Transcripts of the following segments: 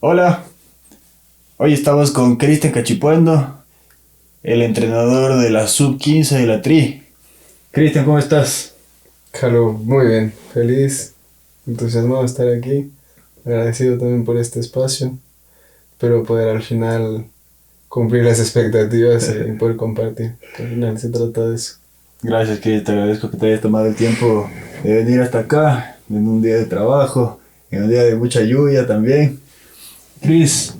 Hola, hoy estamos con Cristian Cachipuendo, el entrenador de la Sub-15 de la Tri. Cristian, ¿cómo estás? Carlos, muy bien, feliz, entusiasmado de estar aquí, agradecido también por este espacio, espero poder al final cumplir las expectativas y poder compartir, que al final se trata de eso. Gracias, Cristian, te agradezco que te hayas tomado el tiempo de venir hasta acá, en un día de trabajo, en un día de mucha lluvia también. Cris,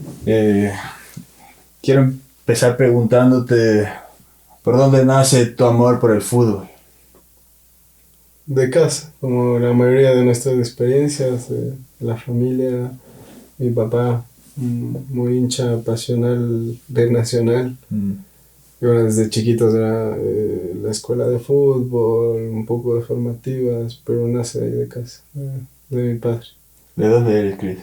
quiero empezar preguntándote, ¿por dónde nace tu amor por el fútbol? De casa, como la mayoría de nuestras experiencias, de la familia, mi papá, muy hincha pasional del Nacional, Mm. y bueno, desde chiquitos era la escuela de fútbol, un poco de formativas, pero nace ahí de casa, de mi padre. ¿De dónde eres, Cris?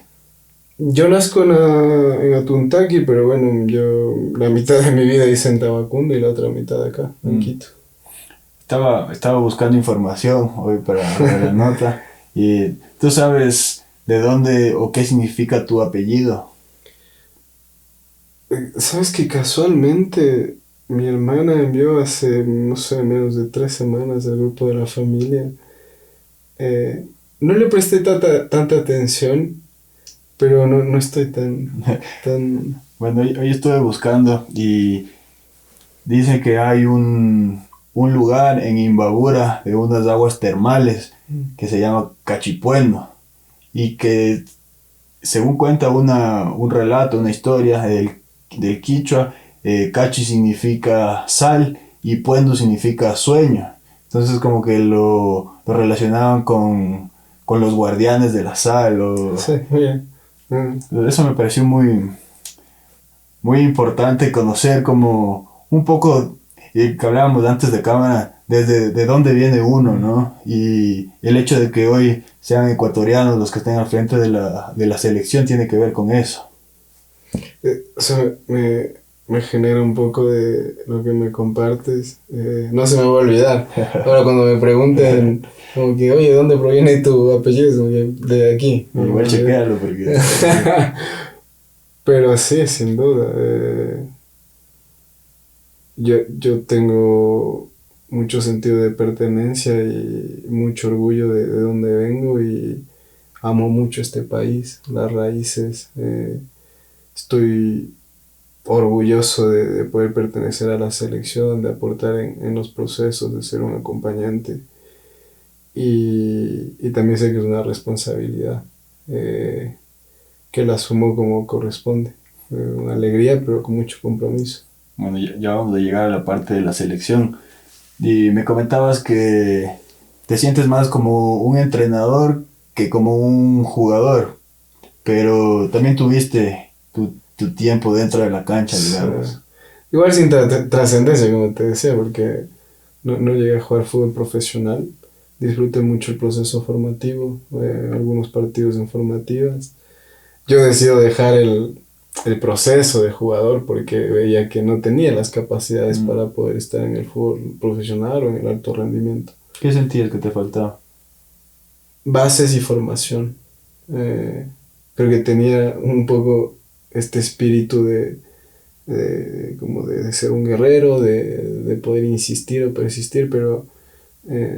Yo nazco en Atuntaqui, pero bueno, yo la mitad de mi vida hice en Tabacundo y la otra mitad acá, en Mm. Quito. Estaba buscando información hoy para la nota y tú sabes de dónde o qué significa tu apellido. ¿Sabes que casualmente mi hermana envió hace, no sé, menos de 3 semanas al grupo de la familia? Eh, no le presté tanta atención, pero no estoy tan... Bueno, hoy estuve buscando y dice que hay un lugar en Imbabura de unas aguas termales que se llama Cachipueno y que según cuenta un relato, una historia del quichua, cachi significa sal y puendo significa sueño. Entonces como que lo relacionaban con los guardianes de la sal. Sí, bien. Mm. Eso me pareció muy importante conocer como un poco, que hablábamos antes de cámara, desde de dónde viene uno, ¿no? Y el hecho de que hoy sean ecuatorianos los que estén al frente de la selección tiene que ver con eso. O sea, me genera un poco de lo que me compartes. No se me va a olvidar. Ahora cuando me pregunten, como que, oye, ¿dónde proviene tu apellido? Es como que, de aquí. No me va a Igual olvidar. chequéalo porque... Pero sí, sin duda. Yo tengo mucho sentido de pertenencia y mucho orgullo de donde vengo y amo mucho este país, las raíces. Estoy orgulloso de poder pertenecer a la selección, de aportar en los procesos, de ser un acompañante. Y también sé que es una responsabilidad eh, que la asumo como corresponde. Una alegría, pero con mucho compromiso. Bueno, ya vamos a llegar a la parte de la selección. Y me comentabas que te sientes más como un entrenador que como un jugador, pero también tuviste tu tiempo dentro de la cancha, Sí. digamos. Igual sin trascendencia, como te decía, porque no llegué a jugar fútbol profesional. Disfruté mucho el proceso formativo, algunos partidos en formativas. Yo decido dejar el proceso de jugador porque veía que no tenía las capacidades Mm. para poder estar en el fútbol profesional o en el alto rendimiento. ¿Qué sentías que te faltaba? Bases y formación. Eh, Creo que tenía un poco este espíritu como de ser un guerrero, de poder insistir o persistir, pero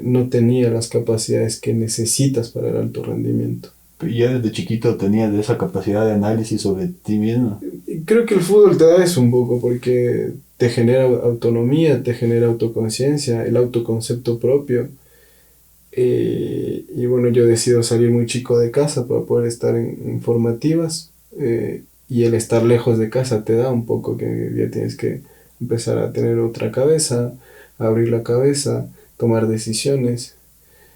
no tenía las capacidades que necesitas para el alto rendimiento. Y ya desde chiquito tenías esa capacidad de análisis sobre ti mismo. Y creo que el fútbol te da eso un poco porque te genera autonomía, te genera autoconciencia, el autoconcepto propio. Y bueno, yo decido salir muy chico de casa para poder estar en formativas. Y el estar lejos de casa te da un poco que ya tienes que empezar a tener otra cabeza, abrir la cabeza, tomar decisiones.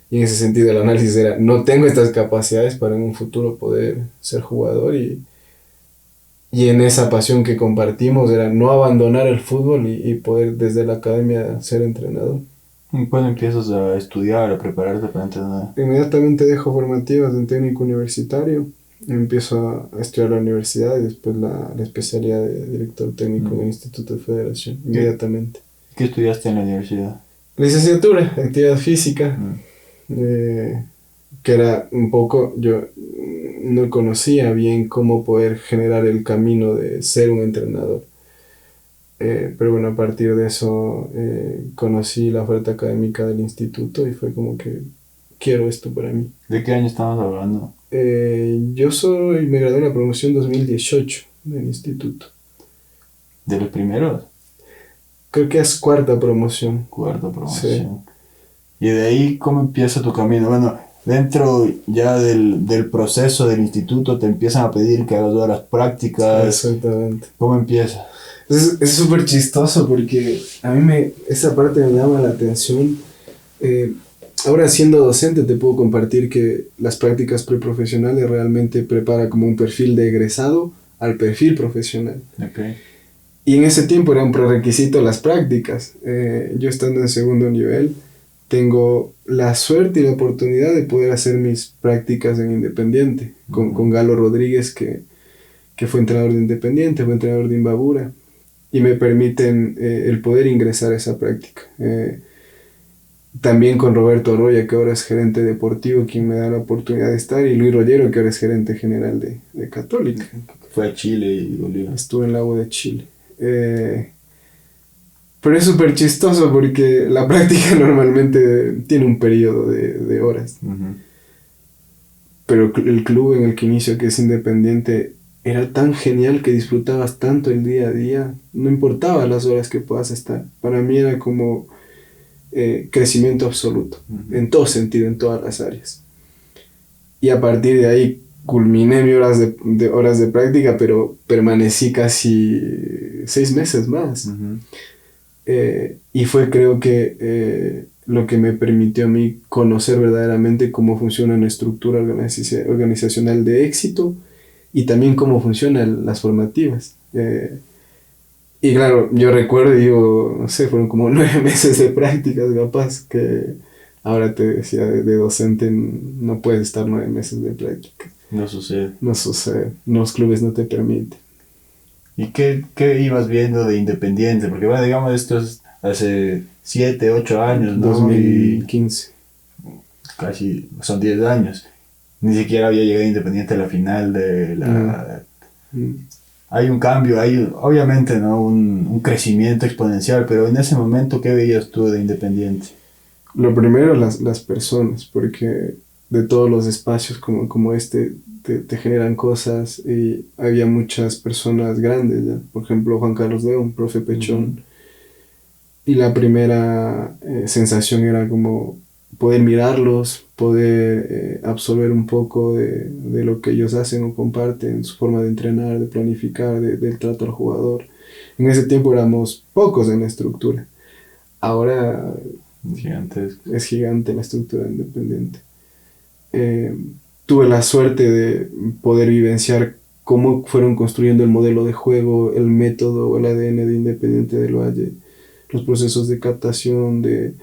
Y en ese sentido el análisis era, no tengo estas capacidades para en un futuro poder ser jugador y en esa pasión que compartimos era no abandonar el fútbol y poder desde la academia ser entrenador. ¿Y cuándo empiezas a estudiar, a prepararte para entrenar? Inmediatamente dejo formativas en técnico universitario, empiezo a estudiar la universidad y después la especialidad de director técnico en el Mm. Instituto de Federación, ¿Qué, inmediatamente. qué estudiaste en la universidad? Licenciatura, actividad física, Mm. que era un poco, yo no conocía bien cómo poder generar el camino de ser un entrenador. Pero bueno, a partir de eso conocí la oferta académica del instituto y fue como que quiero esto para mí. ¿De qué año estamos hablando? Me gradué en la promoción 2018 del instituto. ¿De los primeros? Creo que es cuarta promoción. Cuarta promoción. Sí. Y de ahí, ¿cómo empieza tu camino? Bueno, dentro ya del proceso del instituto te empiezan a pedir que hagas horas prácticas. Exactamente. ¿Cómo empieza? Es súper chistoso porque a mí esa parte me llama la atención. Ahora siendo docente te puedo compartir que las prácticas preprofesionales realmente prepara como un perfil de egresado al perfil profesional. Okay. Y en ese tiempo era un prerequisito las prácticas. Yo estando en segundo nivel tengo la suerte y la oportunidad de poder hacer mis prácticas en Independiente con Galo Rodríguez que fue entrenador de Independiente, fue entrenador de Imbabura y me permiten el poder ingresar a esa práctica. También con Roberto Arroya, que ahora es gerente deportivo, quien me da la oportunidad de estar, y Luis Rollero, que ahora es gerente general de Católica. Fue a Chile y volvió. Estuve en la U de Chile. Pero es súper chistoso porque la práctica normalmente tiene un periodo de horas. Uh-huh. Pero el club en el que inicio, que es Independiente, era tan genial que disfrutabas tanto el día a día. No importaba las horas que puedas estar. Para mí era como crecimiento absoluto. Uh-huh. En todo sentido, en todas las áreas. Y a partir de ahí culminé mis horas de práctica, pero permanecí casi 6 meses más. Uh-huh. Y fue, creo que lo que me permitió a mí conocer verdaderamente cómo funciona una estructura organizacional de éxito y también cómo funcionan las formativas. Y claro, yo recuerdo, digo, no sé, fueron como 9 meses de prácticas, capaz, que ahora te decía, de docente no puedes estar 9 meses de práctica. No sucede. No sucede, los clubes no te permiten. ¿Y qué ibas viendo de Independiente? Porque bueno, digamos, esto es hace 7, 8 años, ¿no? 2015. Casi, son 10 años. Ni siquiera había llegado Independiente a la final de la... Hay un cambio, hay obviamente, ¿no? Un crecimiento exponencial, pero en ese momento, ¿qué veías tú de Independiente? Lo primero, las personas, porque de todos los espacios como este te generan cosas y había muchas personas grandes, ¿ya? Por ejemplo, Juan Carlos León, profe Pechón. Uh-huh. Y la primera sensación era como poder mirarlos, poder absorber un poco de lo que ellos hacen o comparten, su forma de entrenar, de planificar, del trato al jugador. En ese tiempo éramos pocos en la estructura. Ahora es gigante la estructura Independiente. Tuve la suerte de poder vivenciar cómo fueron construyendo el modelo de juego, el método, el ADN de Independiente del Valle, los procesos de captación, de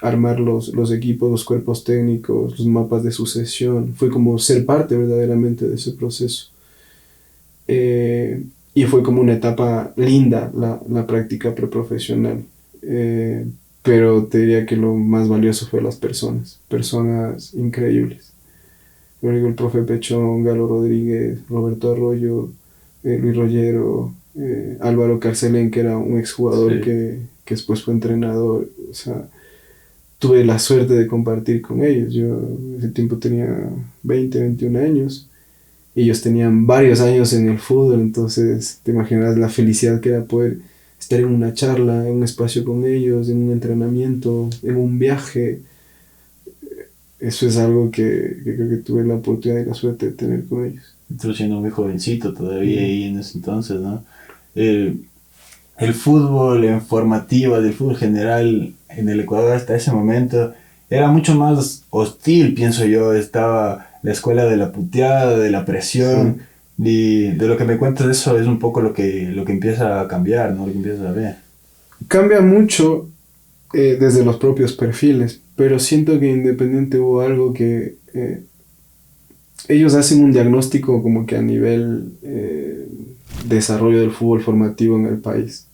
armar los equipos, los cuerpos técnicos, los mapas de sucesión. Fue como ser parte verdaderamente de ese proceso. Y fue como una etapa linda la práctica preprofesional. Pero te diría que lo más valioso fue las personas increíbles. Luego el profe Pechón, Galo Rodríguez, Roberto Arroyo, Luis Rollero, Álvaro Carcelén, que era un exjugador sí. que después fue entrenador. O sea, tuve la suerte de compartir con ellos. Yo en ese tiempo tenía 20, 21 años. Y ellos tenían varios años en el fútbol, entonces te imaginas la felicidad que era poder estar en una charla, en un espacio con ellos, en un entrenamiento, en un viaje. Eso es algo que creo que tuve la oportunidad y la suerte de tener con ellos. Tú siendo muy jovencito todavía ahí en ese entonces, ¿no? El fútbol en formativa, del fútbol general en el Ecuador hasta ese momento era mucho más hostil, pienso yo. Estaba la escuela de la puteada, de la presión, sí. Y de lo que me cuentas, eso es un poco lo que empieza a cambiar, ¿no? Lo que empiezas a ver. Cambia mucho desde los propios perfiles, pero siento que Independiente hubo algo que ellos hacen un diagnóstico como que a nivel desarrollo del fútbol formativo en el país,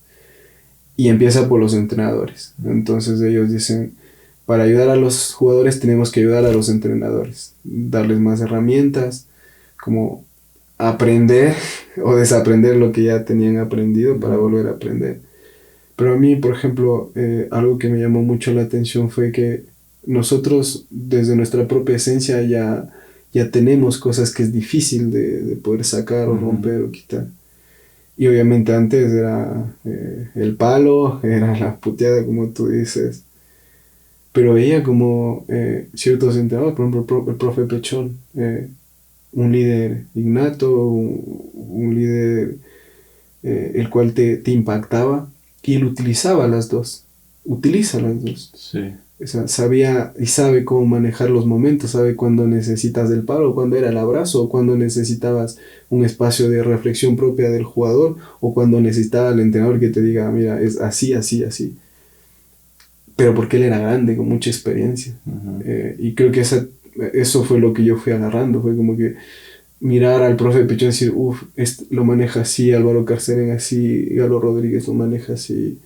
y empieza por los entrenadores. Entonces ellos dicen, para ayudar a los jugadores tenemos que ayudar a los entrenadores, darles más herramientas, como aprender o desaprender lo que ya tenían aprendido para volver a aprender. Pero a mí, por ejemplo, algo que me llamó mucho la atención fue que nosotros, desde nuestra propia esencia, ya tenemos cosas que es difícil de poder sacar o romper o quitar. Y obviamente antes era el palo, era la puteada, como tú dices. Pero veía como ciertos entrenadores, por ejemplo, el profe Pechón, un líder innato, un líder el cual te impactaba, y él utilizaba las dos. Utiliza las dos. Sí. O sea, sabía y sabe cómo manejar los momentos, sabe cuándo necesitas del palo, cuándo era el abrazo, o cuándo necesitabas un espacio de reflexión propia del jugador, o cuando necesitaba el entrenador que te diga, mira, es así, así, así. Pero porque él era grande, con mucha experiencia. Y creo que eso fue lo que yo fui agarrando, fue como que mirar al profe Pechón y decir, lo maneja así, Álvaro Carceren así, Galo Rodríguez lo maneja así.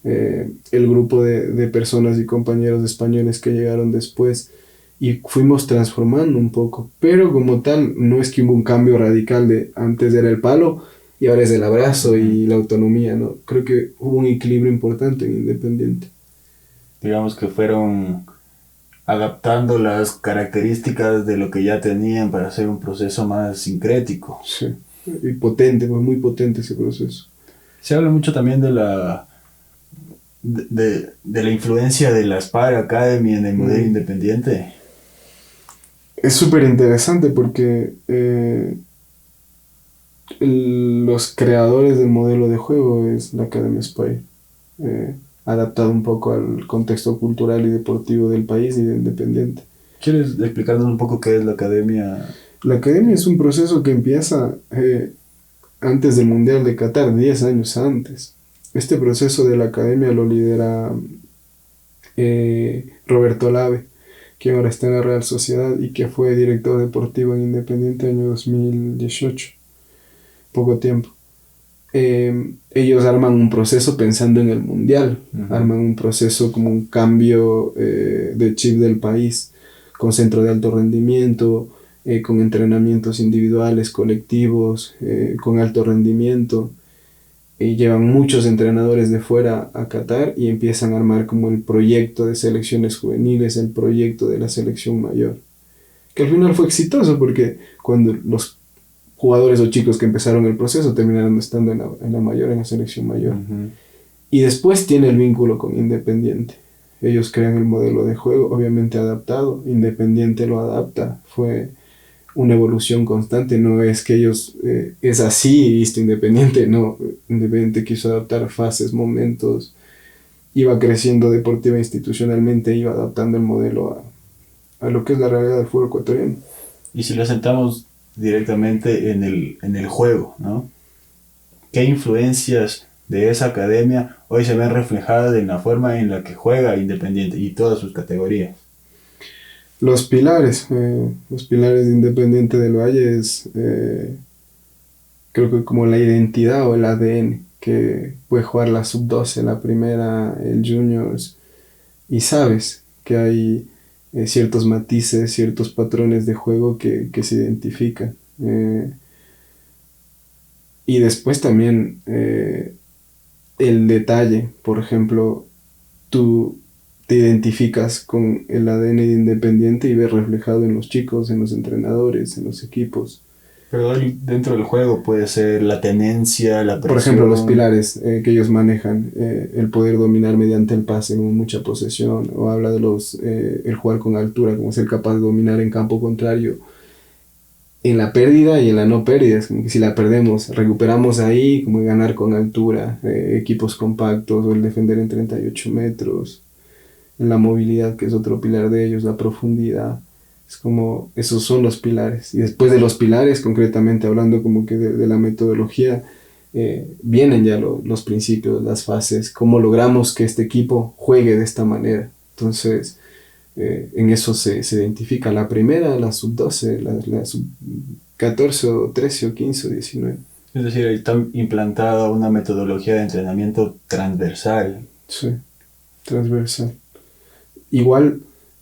El grupo de personas y compañeros españoles que llegaron después, y fuimos transformando un poco, pero como tal no es que hubo un cambio radical de antes era el palo y ahora es el abrazo y la autonomía, ¿no? Creo que hubo un equilibrio importante en Independiente. Digamos que fueron adaptando las características de lo que ya tenían para hacer un proceso más sincrético. Sí, y potente, pues muy potente ese proceso. Se habla mucho también de la influencia de la Aspire Academy en el modelo independiente. Es súper interesante porque los creadores del modelo de juego es la Academia Aspire, adaptado un poco al contexto cultural y deportivo del país y de Independiente. ¿Quieres explicarnos un poco qué es la Academia? La Academia es un proceso que empieza antes del Mundial de Qatar, 10 años antes. Este proceso de la Academia lo lidera Roberto Lave, que ahora está en la Real Sociedad y que fue director deportivo en Independiente en el año 2018. Poco tiempo. Ellos arman un proceso pensando en el Mundial, arman un proceso como un cambio de chip del país, con centro de alto rendimiento, con entrenamientos individuales, colectivos, con alto rendimiento. Y llevan muchos entrenadores de fuera a Qatar y empiezan a armar como el proyecto de selecciones juveniles, el proyecto de la selección mayor, que al final fue exitoso porque cuando los jugadores o chicos que empezaron el proceso terminaron estando en la mayor, en la selección mayor. Y después tiene el vínculo con Independiente. Ellos crean el modelo de juego, obviamente adaptado, Independiente lo adapta, fue una evolución constante, no es que ellos es así y listo, Independiente, no, Independiente quiso adaptar fases, momentos, iba creciendo deportiva e institucionalmente, iba adaptando el modelo a lo que es la realidad del fútbol ecuatoriano. Y si lo sentamos directamente en el juego, ¿no? ¿Qué influencias de esa academia hoy se ven reflejadas en la forma en la que juega Independiente y todas sus categorías? Los pilares de Independiente del Valle es creo que como la identidad o el ADN, que puede jugar la sub-12, la primera, el juniors, y sabes que hay ciertos matices, ciertos patrones de juego que se identifican. Y después también el detalle, por ejemplo, tú te identificas con el ADN de Independiente y ves reflejado en los chicos, en los entrenadores, en los equipos. Pero dentro del juego puede ser la tenencia, la presión. Por ejemplo, los pilares que ellos manejan, el poder dominar mediante el pase con mucha posesión, o habla de el jugar con altura, como ser capaz de dominar en campo contrario, en la pérdida y en la no pérdida. Es como que si la perdemos, recuperamos ahí, como ganar con altura, equipos compactos, o el defender en 38 metros, en la movilidad, que es otro pilar de ellos, la profundidad. Es como, esos son los pilares. Y después de los pilares, concretamente hablando como que de la metodología, vienen ya los principios, las fases, cómo logramos que este equipo juegue de esta manera. Entonces, en eso se identifica la primera, la sub-12, la sub-14 o 13 o 15 o 19. Es decir, ahí está implantada una metodología de entrenamiento transversal. Sí, transversal. Igual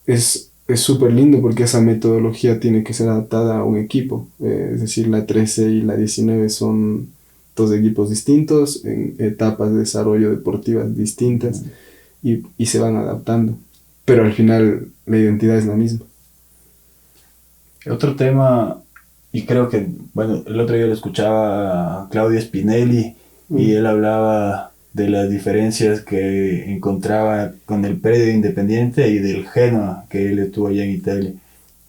es es súper lindo porque esa metodología tiene que ser adaptada a un equipo. Es decir, la 13 y la 19 son dos equipos distintos, en etapas de desarrollo deportivas distintas y se van adaptando. Pero al final la identidad es la misma. Otro tema, y creo que, bueno, el otro día lo escuchaba a Claudio Spinelli y Mm. él hablaba de las diferencias que encontraba con el predio Independiente y del Genoa, que él estuvo allá en Italia.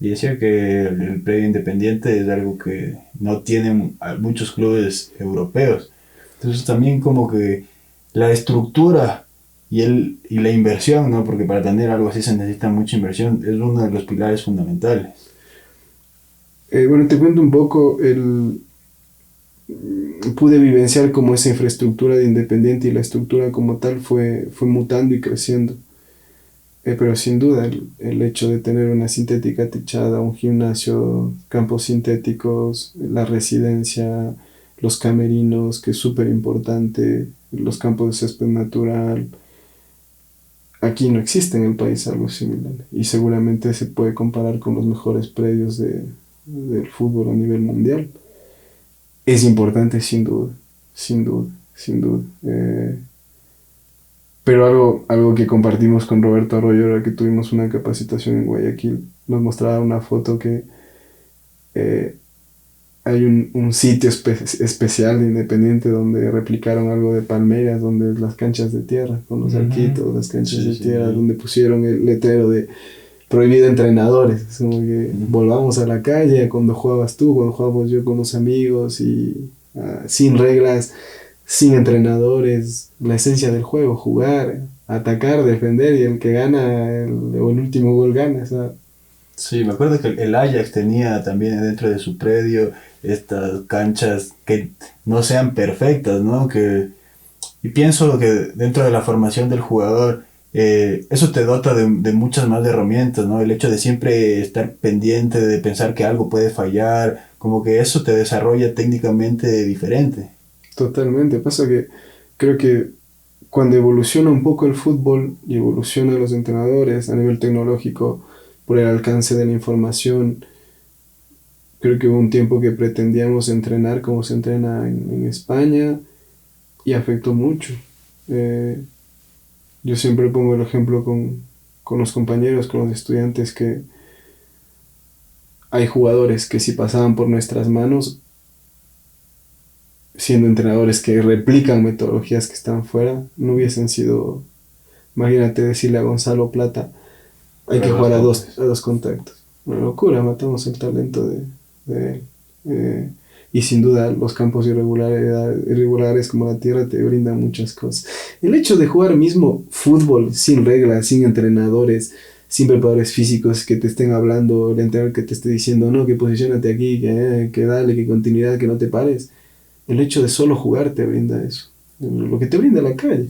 Y decía que el predio Independiente es algo que no tienen muchos clubes europeos. Entonces también como que la estructura y la inversión, ¿no? Porque para tener algo así se necesita mucha inversión, es uno de los pilares fundamentales. Bueno, te cuento un poco, pude vivenciar cómo esa infraestructura de Independiente y la estructura como tal fue mutando y creciendo. Pero sin duda el hecho de tener una sintética techada, un gimnasio, campos sintéticos, la residencia, los camerinos, que es súper importante, los campos de césped natural, aquí no existe en el país algo similar y seguramente se puede comparar con los mejores predios del fútbol a nivel mundial. Es importante sin duda, sin duda, sin duda. Pero algo que compartimos con Roberto Arroyo ahora que tuvimos una capacitación en Guayaquil, nos mostraba una foto que eh, hay un sitio especial de Independiente donde replicaron algo de Palmeiras, donde las canchas de tierra, con los arquitos, las canchas Sí, de sí, tierra, sí. donde pusieron el letrero de prohibido entrenadores. Es como que volvamos a la calle cuando jugabas tú, cuando jugábamos yo con los amigos y sin reglas, sin entrenadores, la esencia del juego, jugar, atacar, defender y el que gana o el último gol gana. O sea, Sí, me acuerdo que el Ajax tenía también dentro de su predio estas canchas que no sean perfectas, ¿no? Y pienso que dentro de la formación del jugador, eso te dota de muchas más herramientas, ¿no? El hecho de siempre estar pendiente, de pensar que algo puede fallar, como que eso te desarrolla técnicamente diferente. totalmente. Pasa que creo que cuando evoluciona un poco el fútbol y evolucionan los entrenadores a nivel tecnológico por el alcance de la información, creo que hubo un tiempo que pretendíamos entrenar como se entrena en España y afectó mucho. Eh, yo siempre pongo el ejemplo con los compañeros, con los estudiantes, que hay jugadores que si pasaban por nuestras manos, siendo entrenadores que replican metodologías que están fuera, no hubiesen sido, imagínate decirle a Gonzalo Plata, hay Pero que dos jugar toques. a dos contactos. Una locura, matamos el talento de él. Y sin duda los campos irregulares como la tierra te brindan muchas cosas. El hecho de jugar mismo fútbol sin reglas, sin entrenadores, sin preparadores físicos que te estén hablando, el entrenador que te esté diciendo, no, que posicionate aquí, que dale, que continuidad, que no te pares. El hecho de solo jugar te brinda eso. Lo que te brinda la calle.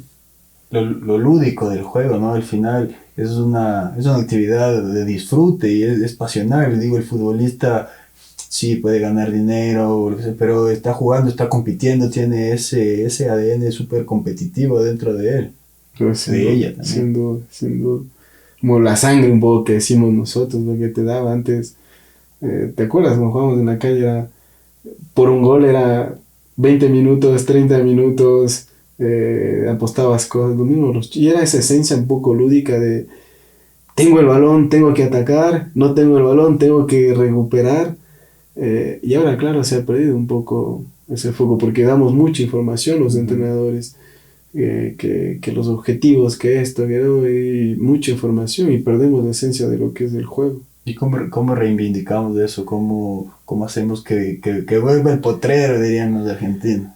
Lo lúdico del juego, ¿no? Al final es una actividad de disfrute y es pasional. Digo, el futbolista sí puede ganar dinero, o lo que sea, pero está jugando, está compitiendo, tiene ese ADN súper competitivo dentro de él, Pero sin de duda, ella también. sin duda, sin duda. Como la sangre un poco que decimos nosotros, lo que te daba antes. ¿Te acuerdas cuando jugábamos en la calle? Por un gol era 20 minutos, 30 minutos, apostabas cosas, lo mismo. Y era esa esencia un poco lúdica de tengo el balón, tengo que atacar, no tengo el balón, tengo que recuperar. Y ahora, claro, se ha perdido un poco ese foco porque damos mucha información los Ujú. entrenadores, que los objetivos, que esto, que no, y mucha información y perdemos la esencia de lo que es el juego. ¿Y cómo reivindicamos eso? ¿Cómo hacemos que vuelva el potrero, dirían los argentinos?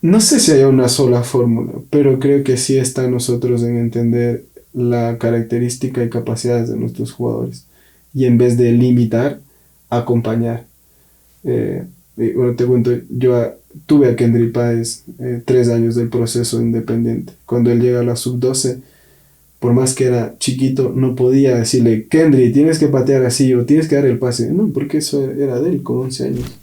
No sé si hay una sola fórmula, pero creo que sí está en nosotros en entender la característica y capacidades de nuestros jugadores. Y en vez de limitar, acompañar. Bueno, te cuento, tuve a Kendry Páez 3 años del proceso independiente. Cuando él llega a la sub-12, por más que era chiquito, no podía decirle, Kendry, tienes que patear así o tienes que dar el pase. No, porque eso era de él con 11 años.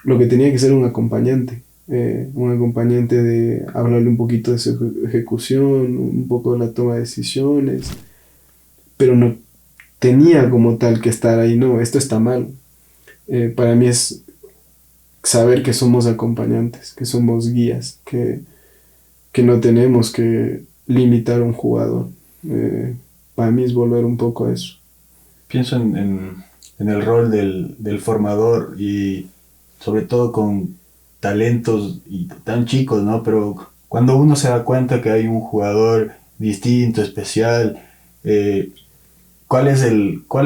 Lo que tenía que ser un acompañante de hablarle un poquito de su ejecución, un poco de la toma de decisiones, pero no tenía como tal que estar ahí, no, esto está mal. Para mí es saber que somos acompañantes, que somos guías, que no tenemos que limitar a un jugador. Para mí es volver un poco a eso. Pienso en el rol del formador y sobre todo con talentos y tan chicos, ¿no? Pero cuando uno se da cuenta que hay un jugador distinto, especial, eh, cuál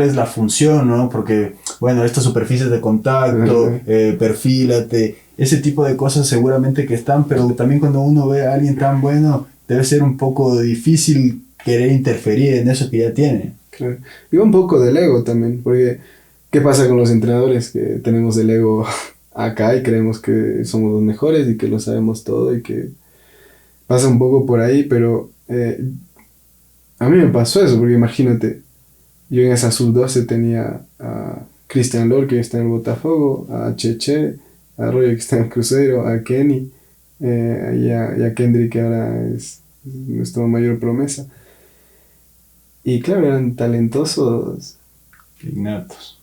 es la función, ¿no? Porque, bueno, estas superficies de contacto, perfílate, ese tipo de cosas seguramente que están, pero también cuando uno ve a alguien tan bueno, debe ser un poco difícil querer interferir en eso que ya tiene. Claro. Y un poco del ego también, porque ¿qué pasa con los entrenadores? Que tenemos el ego acá y creemos que somos los mejores y que lo sabemos todo y que pasa un poco por ahí, pero a mí me pasó eso, porque imagínate, yo en esa sub-12 tenía a Cristian Lor, que está en el Botafogo, a Cheche, a Roger, que está en el Cruzeiro, a Kenny, y a Kendrick, que ahora es nuestra mayor promesa. Y claro, eran talentosos. Innatos.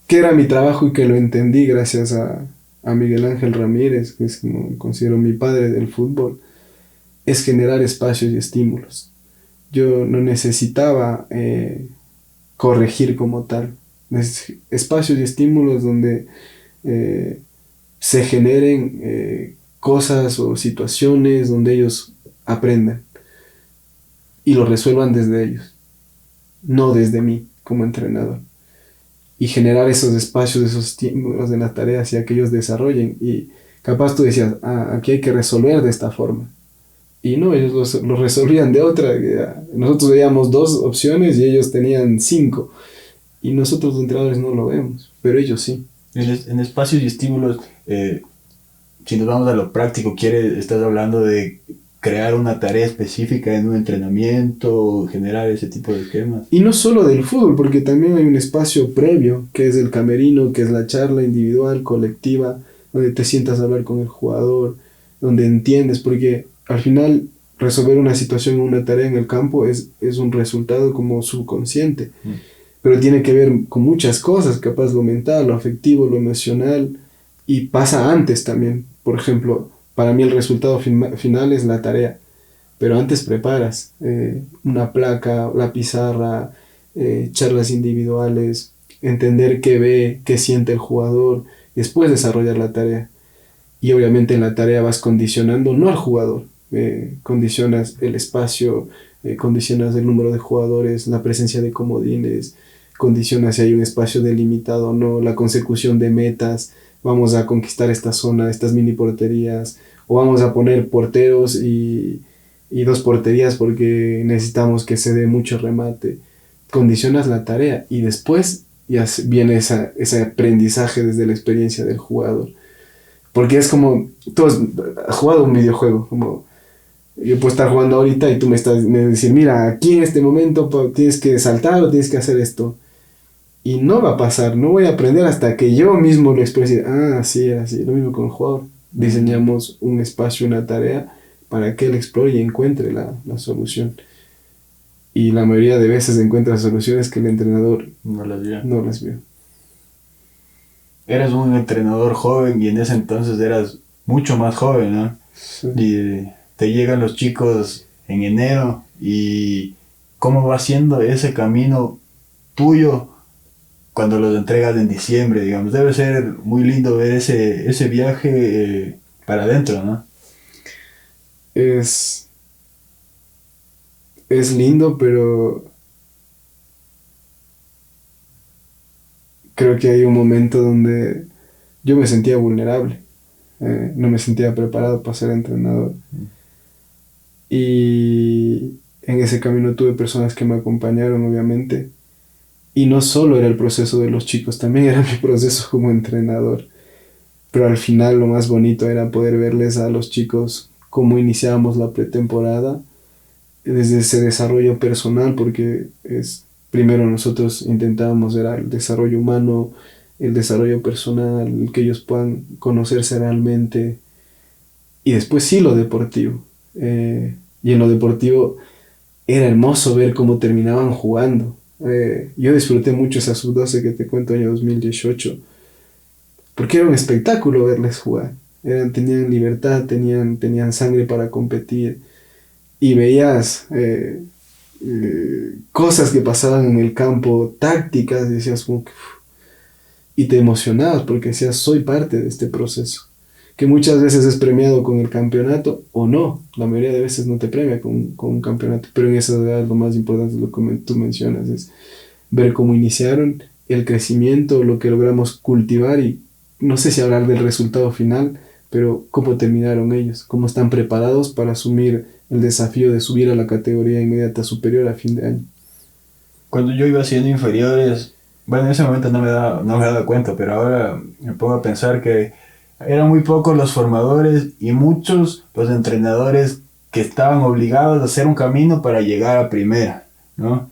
Que era mi trabajo y que lo entendí gracias a Miguel Ángel Ramírez, que es como considero mi padre del fútbol, es generar espacios y estímulos. Yo no necesitaba corregir como tal. Espacios y estímulos donde se generen cosas o situaciones donde ellos aprendan y lo resuelvan desde ellos, no desde mí como entrenador. Y generar esos espacios, esos estímulos en las tareas y que ellos desarrollen. Y capaz tú decías, aquí hay que resolver de esta forma. Y no, ellos lo resolvían de otra. Nosotros veíamos 2 opciones y ellos tenían 5. Y nosotros los entrenadores no lo vemos, pero ellos sí. En espacios y estímulos, si nos vamos a lo práctico, estás hablando de crear una tarea específica en un entrenamiento, generar ese tipo de esquemas. Y no solo del fútbol, porque también hay un espacio previo, que es el camerino, que es la charla individual, colectiva, donde te sientas a hablar con el jugador, donde entiendes, porque al final resolver una situación, una tarea en el campo es un resultado como subconsciente, pero tiene que ver con muchas cosas, capaz lo mental, lo afectivo, lo emocional, y pasa antes también. Por ejemplo, para mí el resultado final es la tarea, pero antes preparas una placa, la pizarra, charlas individuales, entender qué ve, qué siente el jugador, después desarrollar la tarea. Y obviamente en la tarea vas condicionando no al jugador, condicionas el espacio, condicionas el número de jugadores, la presencia de comodines, condicionas si hay un espacio delimitado o no, la consecución de metas, vamos a conquistar esta zona, estas mini porterías, o vamos a poner porteros y 2 porterías porque necesitamos que se dé mucho remate. Condicionas la tarea y después ya viene ese aprendizaje desde la experiencia del jugador. Porque es como, tú has jugado un videojuego, como yo puedo estar jugando ahorita y tú me decís, mira, aquí en este momento tienes que saltar o tienes que hacer esto. Y no va a pasar, no voy a aprender hasta que yo mismo lo exprese. Sí, era así, lo mismo con el jugador. Diseñamos un espacio, una tarea, para que él explore y encuentre la solución. Y la mayoría de veces encuentra soluciones que el entrenador no las vio. Eras un entrenador joven y en ese entonces eras mucho más joven, ¿no? Sí. Y te llegan los chicos en enero y cómo va siendo ese camino tuyo cuando los entregas en diciembre, digamos. Debe ser muy lindo ver ese viaje para adentro, ¿no? Es lindo, pero creo que hay un momento donde yo me sentía vulnerable. No me sentía preparado para ser entrenador. Y en ese camino tuve personas que me acompañaron, obviamente. Y no solo era el proceso de los chicos, también era mi proceso como entrenador. Pero al final lo más bonito era poder verles a los chicos cómo iniciábamos la pretemporada, desde ese desarrollo personal, porque primero nosotros intentábamos era el desarrollo humano, el desarrollo personal, el que ellos puedan conocerse realmente, y después sí lo deportivo. Y en lo deportivo era hermoso ver cómo terminaban jugando. Yo disfruté mucho esa sub-12 que te cuento, año 2018, porque era un espectáculo verles jugar. Tenían libertad, tenían sangre para competir, y veías cosas que pasaban en el campo, tácticas, y decías como que, y te emocionabas porque decías, soy parte de este proceso, que muchas veces es premiado con el campeonato o no, la mayoría de veces no te premia con un campeonato, pero en esa edad lo más importante es lo que tú mencionas, es ver cómo iniciaron, el crecimiento, lo que logramos cultivar, y no sé si hablar del resultado final, pero cómo terminaron ellos, cómo están preparados para asumir el desafío de subir a la categoría inmediata superior a fin de año. Cuando yo iba haciendo inferiores, bueno, en ese momento no me daba cuenta, pero ahora me pongo a pensar que eran muy pocos los formadores y muchos los entrenadores que estaban obligados a hacer un camino para llegar a primera, ¿no?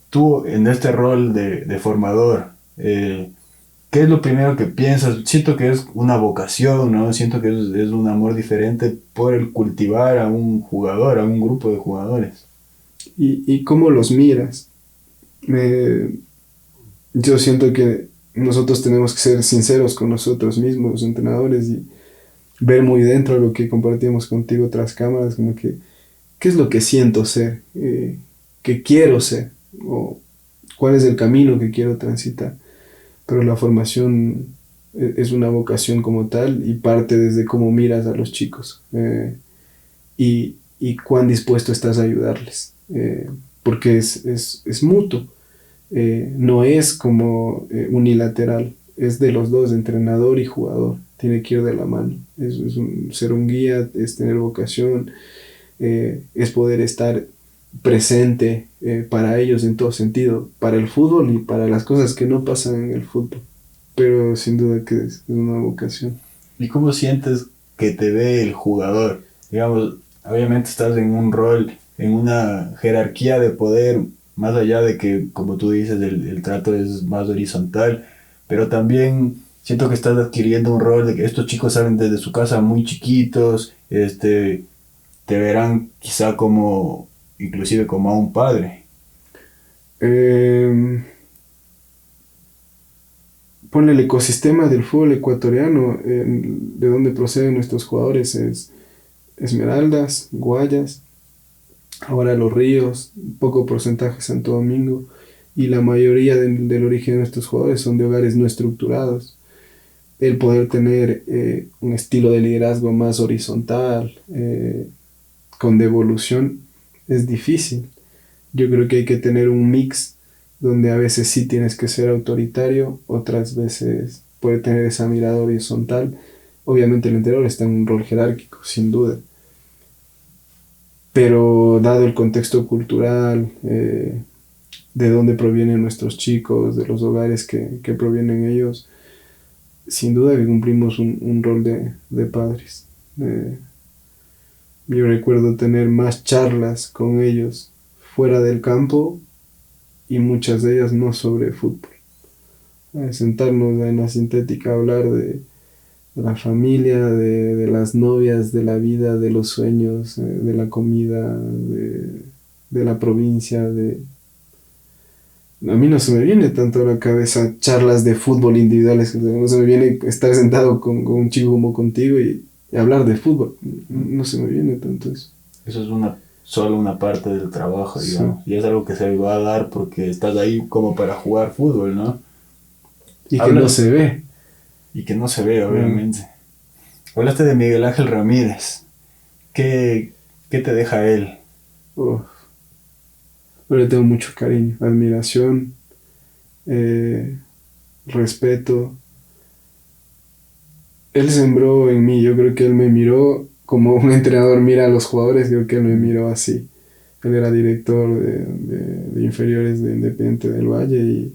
Tú, en este rol de formador, ¿qué es lo primero que piensas? Siento que es una vocación, ¿no? Siento que es un amor diferente por el cultivar a un jugador, a un grupo de jugadores. Y cómo los miras. Yo siento que nosotros tenemos que ser sinceros con nosotros mismos, los entrenadores, y ver muy dentro lo que compartimos contigo tras cámaras, como que, ¿qué es lo que siento ser? ¿Qué quiero ser? ¿O cuál es el camino que quiero transitar? Pero la formación es una vocación como tal y parte desde cómo miras a los chicos, y cuán dispuesto estás a ayudarles, porque es mutuo, no es como unilateral, es de los dos, entrenador y jugador, tiene que ir de la mano, ser un guía, es tener vocación, es poder estar presente para ellos en todo sentido, para el fútbol y para las cosas que no pasan en el fútbol, pero sin duda que es una vocación. ¿Y cómo sientes que te ve el jugador? Digamos, obviamente estás en un rol, en una jerarquía de poder, más allá de que, como tú dices, el trato es más horizontal, pero también siento que estás adquiriendo un rol de que estos chicos salen desde su casa muy chiquitos, te verán quizá como, inclusive como a un padre. Eh, Ponle el ecosistema del fútbol ecuatoriano, de donde proceden nuestros jugadores, es Esmeraldas, Guayas, ahora Los Ríos, poco porcentaje Santo Domingo, y la mayoría del origen de nuestros jugadores son de hogares no estructurados. El poder tener un estilo de liderazgo más horizontal, con devolución, es difícil. Yo creo que hay que tener un mix donde a veces sí tienes que ser autoritario, otras veces puede tener esa mirada horizontal. Obviamente el entrenador está en un rol jerárquico, sin duda, pero dado el contexto cultural, de dónde provienen nuestros chicos, de los hogares que provienen ellos, sin duda que cumplimos un rol de padres. Yo recuerdo tener más charlas con ellos fuera del campo y muchas de ellas no sobre fútbol. Sentarnos en la sintética a hablar de la familia, de las novias, de la vida, de los sueños, de la comida, de la provincia. A mí no se me viene tanto a la cabeza charlas de fútbol individuales, no se me viene estar sentado con un chico como contigo y hablar de fútbol, no se me viene tanto eso. Eso es solo una parte del trabajo, digamos. Sí. Y es algo que se va a dar porque estás ahí como para jugar fútbol, ¿no? Y que no se ve. Y que no se ve, obviamente. Hablaste de Miguel Ángel Ramírez. ¿Qué te deja él? Yo le tengo mucho cariño, admiración, respeto. Él sembró en mí, yo creo que él me miró como un entrenador mira a los jugadores, creo que él me miró así. Él era director de inferiores de Independiente del Valle y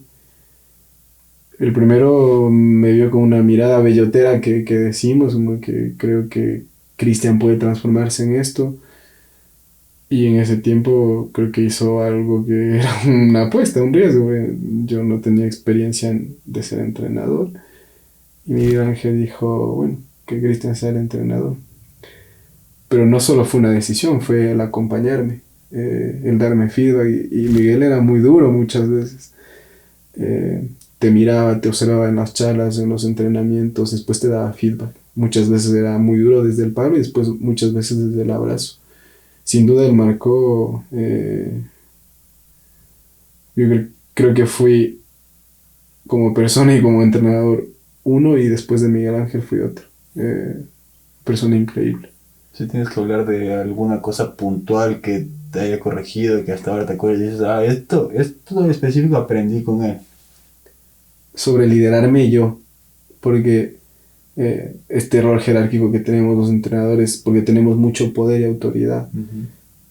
el primero me vio con una mirada bellotera que decimos, como que creo que Cristian puede transformarse en esto. Y en ese tiempo creo que hizo algo que era una apuesta, un riesgo. Yo no tenía experiencia de ser entrenador. Y Miguel Ángel dijo, bueno, que Cristian sea el entrenador. Pero no solo fue una decisión, fue el acompañarme. el darme feedback. Y Miguel era muy duro muchas veces. Te miraba, te observaba en las charlas, en los entrenamientos, después te daba feedback. Muchas veces era muy duro desde el palo y después muchas veces desde el abrazo. Sin duda él marcó, creo que fui como persona y como entrenador uno, y después de Miguel Ángel fui otro. Persona increíble. Si tienes que hablar de alguna cosa puntual que te haya corregido, que hasta ahora te acuerdas y dices, esto en específico aprendí con él. Sobre liderarme yo, porque este rol jerárquico que tenemos los entrenadores, porque tenemos mucho poder y autoridad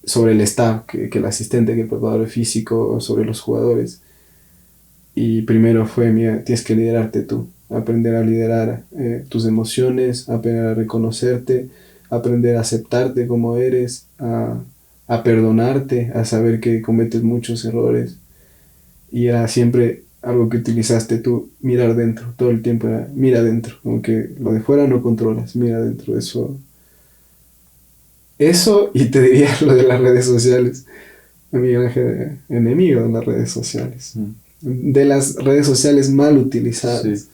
sobre el staff, que el asistente, que el preparador físico, sobre los jugadores. Y primero fue, mira, tienes que liderarte tú, aprender a liderar tus emociones, aprender a reconocerte, aprender a aceptarte como eres, a perdonarte, a saber que cometes muchos errores. Y era siempre algo que utilizaste tú, mirar dentro, todo el tiempo era mira dentro, como que lo de fuera no controlas, mira dentro, eso, y te diría lo de las redes sociales. Miguel Ángel, enemigo de las redes sociales, de las redes sociales mal utilizadas. Sí.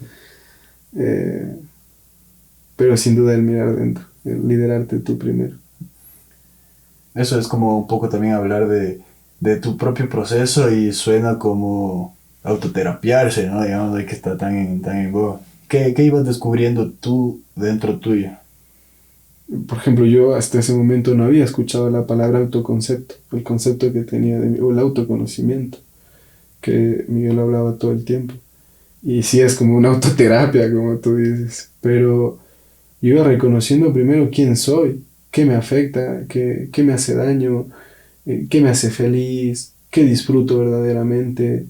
Pero sin duda el mirar dentro, el liderarte tú primero. Eso es como un poco también hablar de tu propio proceso, y suena como autoterapiarse, ¿no? Digamos, de que está tan en boga. ¿Qué ibas descubriendo tú dentro tuyo? Por ejemplo, yo hasta ese momento no había escuchado la palabra autoconcepto, el concepto que tenía o el autoconocimiento, que Miguel hablaba todo el tiempo. Y sí, es como una autoterapia, como tú dices, pero yo iba reconociendo primero quién soy, qué me afecta, qué me hace daño, qué me hace feliz, qué disfruto verdaderamente.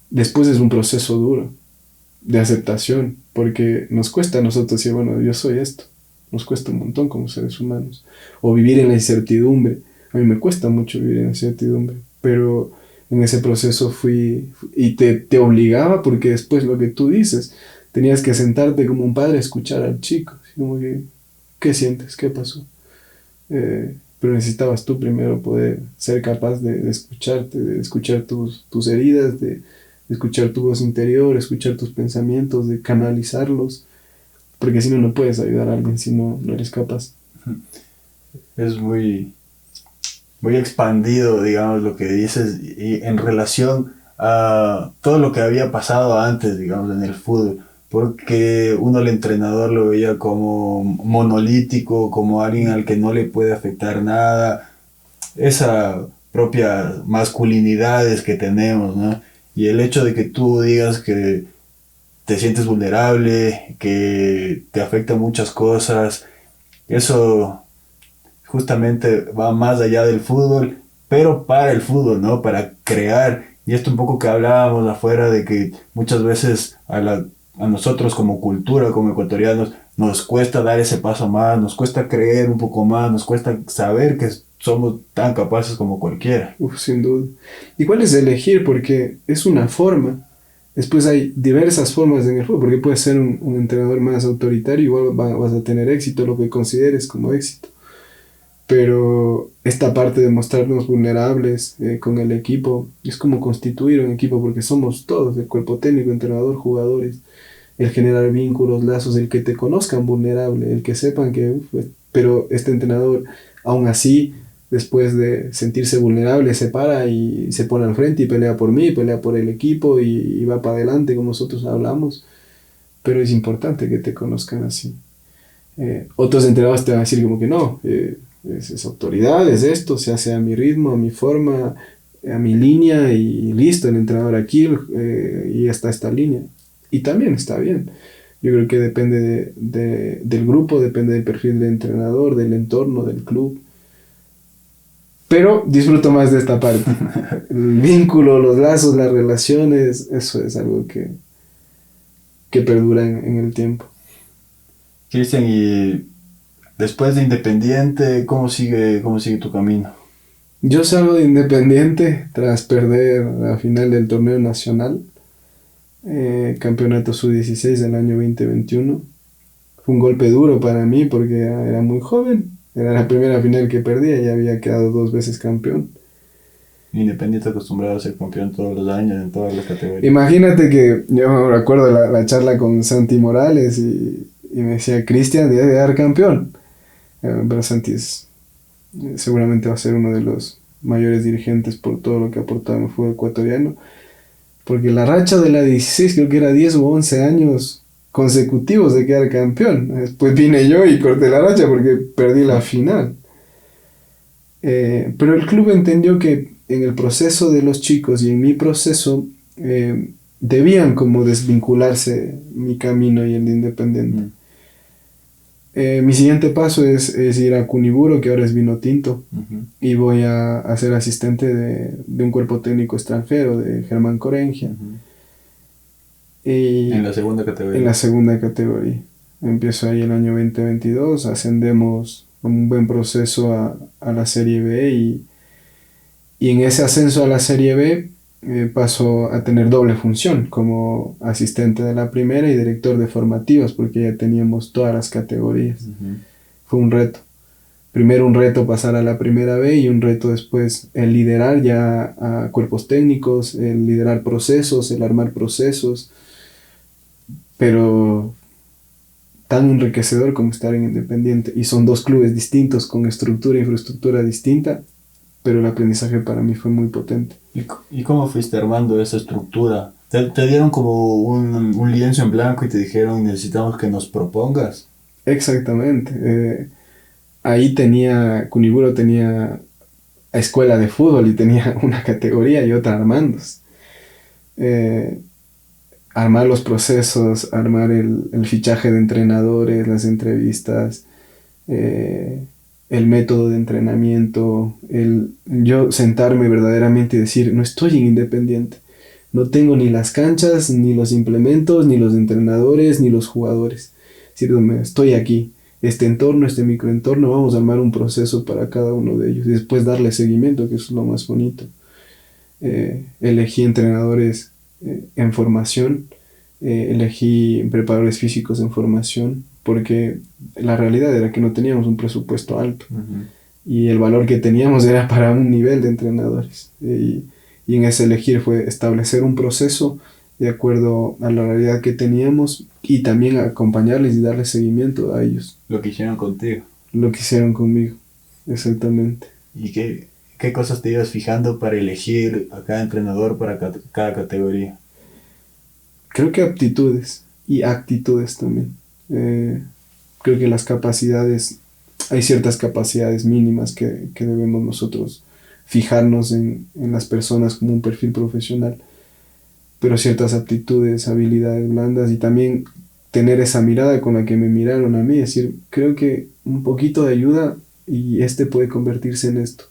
Después es un proceso duro de aceptación, porque nos cuesta a nosotros decir, bueno, yo soy esto. Nos cuesta un montón como seres humanos. O vivir en la incertidumbre. A mí me cuesta mucho vivir en la incertidumbre, pero en ese proceso fui y te obligaba, porque después lo que tú dices, tenías que sentarte como un padre a escuchar al chico, como que, ¿qué sientes? ¿Qué pasó? Pero necesitabas tú primero poder ser capaz de escucharte, de escuchar tus heridas, de escuchar tu voz interior, escuchar tus pensamientos, de canalizarlos, porque si no, no puedes ayudar a alguien si no eres capaz. Es muy expandido, digamos, lo que dices, y en relación a todo lo que había pasado antes, digamos, en el fútbol, porque uno al entrenador lo veía como monolítico, como alguien al que no le puede afectar nada, esa propia masculinidades que tenemos, ¿no? Y el hecho de que tú digas que te sientes vulnerable, que te afectan muchas cosas, eso justamente va más allá del fútbol, pero para el fútbol, ¿no? Para crear. Y esto un poco que hablábamos afuera, de que muchas veces a nosotros como cultura, como ecuatorianos, nos cuesta dar ese paso más, nos cuesta creer un poco más, nos cuesta saber que somos tan capaces como cualquiera. Sin duda. Igual es elegir, porque es una forma. Después hay diversas formas en el fútbol, porque puedes ser un entrenador más autoritario, igual vas a tener éxito, lo que consideres como éxito. Pero esta parte de mostrarnos vulnerables con el equipo, es como constituir un equipo, porque somos todos, el cuerpo técnico, entrenador, jugadores, el generar vínculos, lazos, el que te conozcan vulnerable, el que sepan que, pero este entrenador, aún así, después de sentirse vulnerable, se para y se pone al frente y pelea por mí, pelea por el equipo y va para adelante, como nosotros hablamos. Pero es importante que te conozcan así. Otros entrenadores te van a decir como que no, es autoridad, es esto, se hace a mi ritmo, a mi forma, a mi línea, y listo, el entrenador aquí y está esta línea. Y también está bien. Yo creo que depende del grupo, depende del perfil del entrenador, del entorno, del club. Pero disfruto más de esta parte. El vínculo, los lazos, las relaciones, eso es algo que perdura en el tiempo. Cristian, y después de Independiente, ¿cómo sigue tu camino? Yo salgo de Independiente tras perder la final del torneo nacional, campeonato sub-16 del año 2021. Fue un golpe duro para mí porque era muy joven, Era la primera final que perdía y había quedado 2 veces campeón. Independiente acostumbrado a ser campeón todos los años en todas las categorías. Imagínate que yo me recuerdo la charla con Santi Morales y me decía, Cristian debe de dar campeón. Pero Santi seguramente va a ser uno de los mayores dirigentes por todo lo que ha aportado en el fútbol ecuatoriano. Porque la racha de la 16 creo que era 10 o 11 años consecutivos de quedar campeón. Después vine yo y corté la racha porque perdí la final. Pero el club entendió que en el proceso de los chicos y en mi proceso debían como desvincularse mi camino y el de Independiente. Mi siguiente paso es ir a Cuniburo, que ahora es Vinotinto, y voy a ser asistente de un cuerpo técnico extranjero, de Germán Corengia. Y en la segunda categoría. En la segunda categoría. Empiezo ahí el año 2022, ascendemos con un buen proceso a la Serie B y en ese ascenso a la Serie B paso a tener doble función como asistente de la primera y director de formativas porque ya teníamos todas las categorías. Fue un reto. Primero un reto pasar a la primera B y un reto después el liderar ya a cuerpos técnicos, el liderar procesos, el armar procesos, pero tan enriquecedor como estar en Independiente. Y son 2 clubes distintos con estructura e infraestructura distinta, pero el aprendizaje para mí fue muy potente. ¿Y cómo fuiste armando esa estructura? ¿Te dieron como un lienzo en blanco y te dijeron necesitamos que nos propongas? Exactamente. Ahí Cuniburo tenía escuela de fútbol y tenía una categoría y otra armandos. Armar los procesos, armar el fichaje de entrenadores, las entrevistas, el método de entrenamiento, yo sentarme verdaderamente y decir, no estoy en Independiente, no tengo ni las canchas, ni los implementos, ni los entrenadores, ni los jugadores. Es decir, estoy aquí, este entorno, este microentorno, vamos a armar un proceso para cada uno de ellos y después darle seguimiento, que eso es lo más bonito. Elegí entrenadores en formación, elegí preparadores físicos en formación, porque la realidad era que no teníamos un presupuesto alto y el valor que teníamos era para un nivel de entrenadores y en ese elegir fue establecer un proceso de acuerdo a la realidad que teníamos y también acompañarles y darles seguimiento a ellos. Lo que hicieron contigo. Lo que hicieron conmigo, exactamente. ¿Y qué cosas te ibas fijando para elegir a cada entrenador para cada categoría? Creo que aptitudes y actitudes también. Creo que las capacidades, hay ciertas capacidades mínimas que debemos nosotros fijarnos en las personas como un perfil profesional, pero ciertas aptitudes, habilidades blandas y también tener esa mirada con la que me miraron a mí, es decir, creo que un poquito de ayuda y puede convertirse en esto.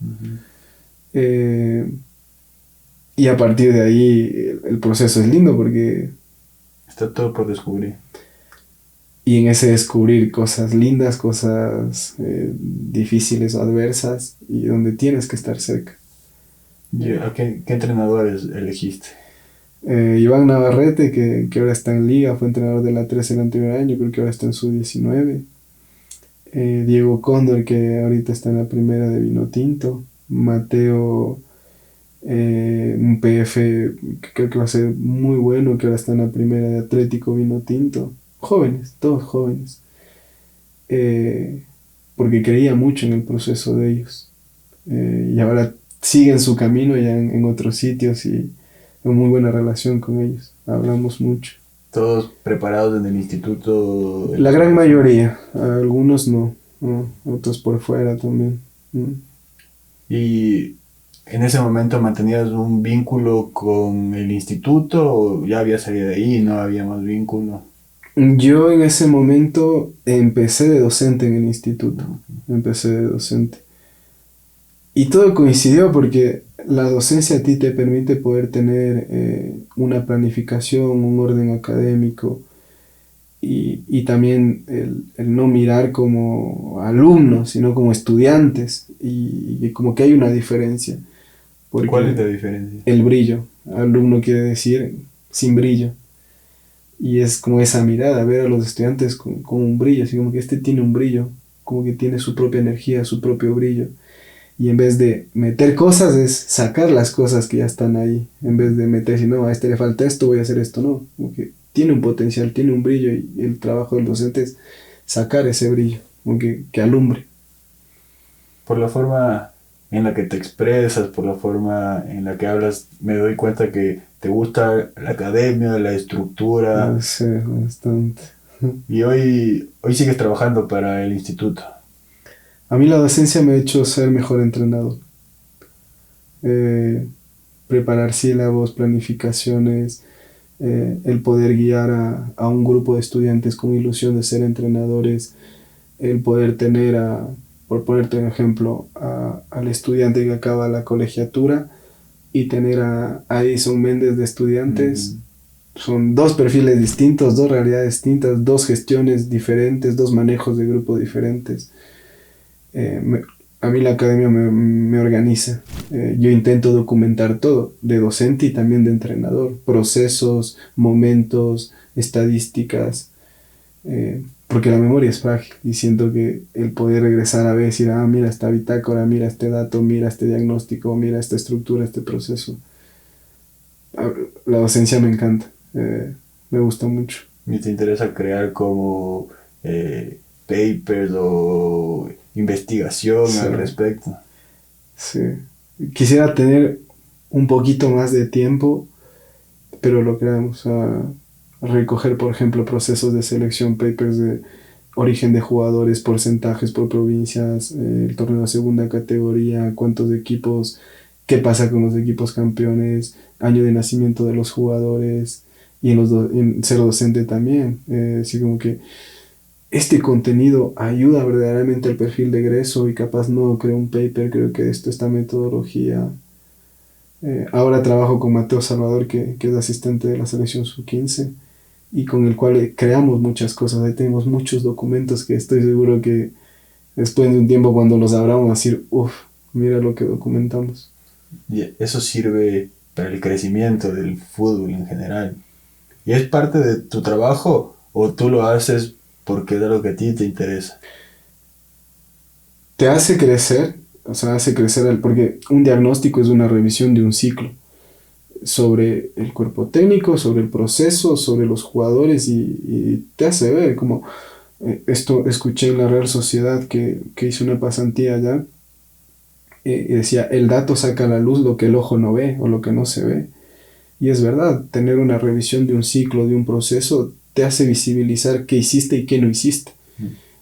Y a partir de ahí el proceso es lindo porque está todo por descubrir. Y en ese descubrir cosas lindas, cosas difíciles o adversas, y donde tienes que estar cerca. ¿Qué entrenadores elegiste? Iván Navarrete, que ahora está en Liga, fue entrenador de la 13 el anterior año, creo que ahora está en su 19. Diego Cóndor, que ahorita está en la primera de Vinotinto. Mateo, un PF que creo que va a ser muy bueno, que ahora está en la primera de Atlético Vinotinto. Jóvenes, todos jóvenes. Porque creía mucho en el proceso de ellos. Y ahora siguen su camino ya en otros sitios y tengo muy buena relación con ellos. Hablamos mucho. ¿Todos preparados en el instituto? La gran mayoría, algunos no, otros por fuera también. ¿Y en ese momento mantenías un vínculo con el instituto o ya había salido de ahí y no había más vínculo? Yo en ese momento empecé de docente en el instituto, empecé de docente. Y todo coincidió porque la docencia a ti te permite poder tener una planificación, un orden académico y también el no mirar como alumnos, sino como estudiantes y como que hay una diferencia. ¿Cuál es la diferencia? El brillo. Alumno quiere decir sin brillo. Y es como esa mirada, ver a los estudiantes con un brillo, así como que este tiene un brillo. como que tiene su propia energía, su propio brillo. Y en vez de meter cosas, es sacar las cosas que ya están ahí. En vez de meter, si no, a este le falta esto, voy a hacer esto, no. Como que tiene un potencial, tiene un brillo y el trabajo del docente es sacar ese brillo, como que alumbre. Por la forma en la que te expresas, por la forma en la que hablas, me doy cuenta que te gusta la academia, la estructura. No sé, bastante. Y hoy sigues trabajando para el instituto. A mí la docencia me ha hecho ser mejor entrenador. Eh, Preparar sílabos, planificaciones, el poder guiar a un grupo de estudiantes con ilusión de ser entrenadores, el poder tener por ponerte un ejemplo, al estudiante que acaba la colegiatura y tener a Edison Méndez de estudiantes. Son dos perfiles distintos, dos realidades distintas, dos gestiones diferentes, dos manejos de grupo diferentes. A mí la academia me organiza. Yo intento documentar todo, de docente y también de entrenador, procesos, momentos, estadísticas, porque la memoria es frágil y siento que el poder regresar a ver, decir, mira esta bitácora, mira este dato, mira este diagnóstico, mira esta estructura, este proceso. La docencia me encanta, me gusta mucho. ¿Y te interesa crear como papers o investigación Sí. al respecto? Sí. Quisiera tener un poquito más de tiempo, pero lo creamos a recoger, por ejemplo, procesos de selección, papers de origen de jugadores, porcentajes por provincias, el torneo de segunda categoría, cuántos equipos, qué pasa con los equipos campeones, año de nacimiento de los jugadores y en ser docente también. Así como que este contenido ayuda verdaderamente al perfil de egreso y capaz no creo un paper, creo que esta metodología. Ahora trabajo con Mateo Salvador, que es asistente de la selección sub-15 y con el cual creamos muchas cosas. Ahí tenemos muchos documentos que estoy seguro que después de un tiempo cuando los abramos a decir, uff, mira lo que documentamos. Y eso sirve para el crecimiento del fútbol en general. ¿Y es parte de tu trabajo o tú lo haces porque es algo que a ti te interesa? Te hace crecer, o sea, hace crecer, porque un diagnóstico es una revisión de un ciclo sobre el cuerpo técnico, sobre el proceso, sobre los jugadores y te hace ver como esto escuché en la Real Sociedad que hice una pasantía allá y decía, el dato saca a la luz lo que el ojo no ve o lo que no se ve. Y es verdad, tener una revisión de un ciclo, de un proceso, te hace visibilizar qué hiciste y qué no hiciste.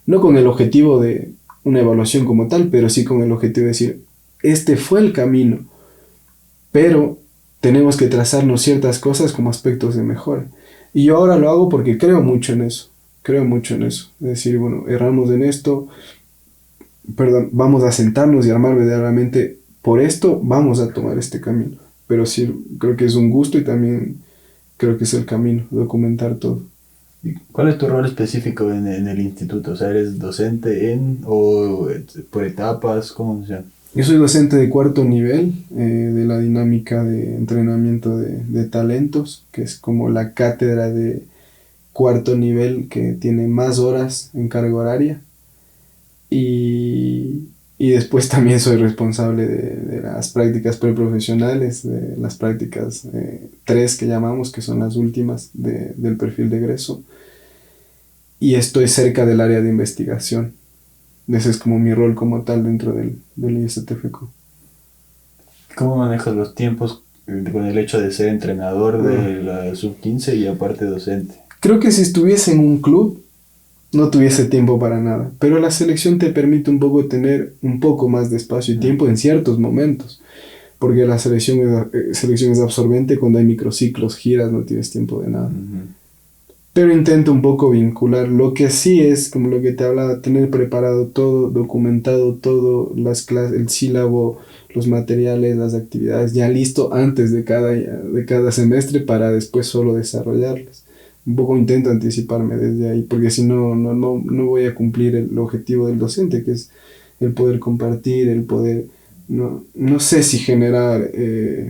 No con el objetivo de una evaluación como tal, pero sí con el objetivo de decir, este fue el camino, pero tenemos que trazarnos ciertas cosas como aspectos de mejora. Y yo ahora lo hago porque creo mucho en eso. Es decir, bueno, erramos en esto, perdón, vamos a sentarnos y armar verdaderamente por esto, vamos a tomar este camino. Pero sí, creo que es un gusto y también creo que es el camino, documentar todo. ¿Y cuál es tu rol específico en el instituto? O sea, ¿eres docente o por etapas? ¿Cómo funciona? Yo soy docente de cuarto nivel de la dinámica de entrenamiento de talentos, que es como la cátedra de cuarto nivel que tiene más horas en carga horaria. Y después también soy responsable de las prácticas preprofesionales, de las prácticas 3 que llamamos, que son las últimas del perfil de egreso. Y estoy cerca del área de investigación. Ese es como mi rol como tal dentro del ISTFQ. ¿Cómo manejas los tiempos con el hecho de ser entrenador de la sub-15 y aparte docente? Creo que si estuviese en un club no tuviese tiempo para nada, pero la selección te permite un poco tener un poco más de espacio y tiempo en ciertos momentos, porque la selección es absorbente cuando hay microciclos, giras, no tienes tiempo de nada. Pero intento un poco vincular lo que sí es, como lo que te hablaba, tener preparado todo, documentado todo, las clases, el sílabo, los materiales, las actividades, ya listo antes de cada semestre para después solo desarrollarlas. Un poco intento anticiparme desde ahí, porque si no voy a cumplir el objetivo del docente, que es el poder compartir, el poder, no sé si generar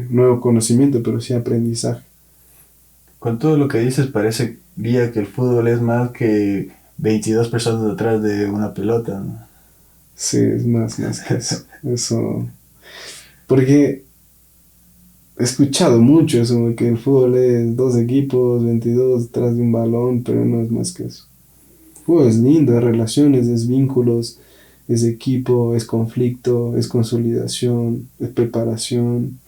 nuevo conocimiento, pero sí aprendizaje. Con todo lo que dices parecería que el fútbol es más que 22 personas detrás de una pelota, ¿no? Sí, es más que eso. Eso. Porque he escuchado mucho eso, de que el fútbol es dos equipos, 22 detrás de un balón, pero no es más que eso. El fútbol es lindo, es relaciones, es vínculos, es equipo, es conflicto, es consolidación, es preparación.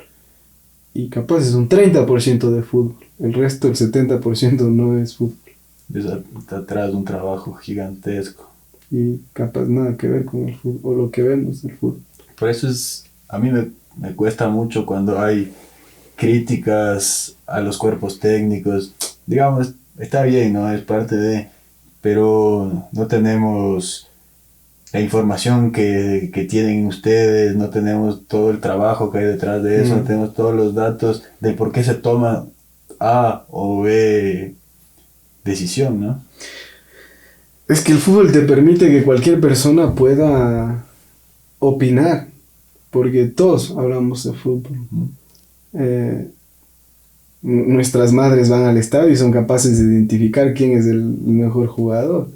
Y capaz es un 30% de fútbol. El resto, el 70% no es fútbol. Está atrás de un trabajo gigantesco. Y capaz nada que ver con el fútbol, o lo que vemos del fútbol. Por eso a mí me cuesta mucho cuando hay críticas a los cuerpos técnicos. Digamos, está bien, ¿no? Es parte de, pero no tenemos la información que tienen ustedes, no tenemos todo el trabajo que hay detrás de eso, no tenemos todos los datos de por qué se toma A o B decisión, ¿no? Es que el fútbol te permite que cualquier persona pueda opinar, porque todos hablamos de fútbol. Nuestras madres van al estadio y son capaces de identificar quién es el mejor jugador.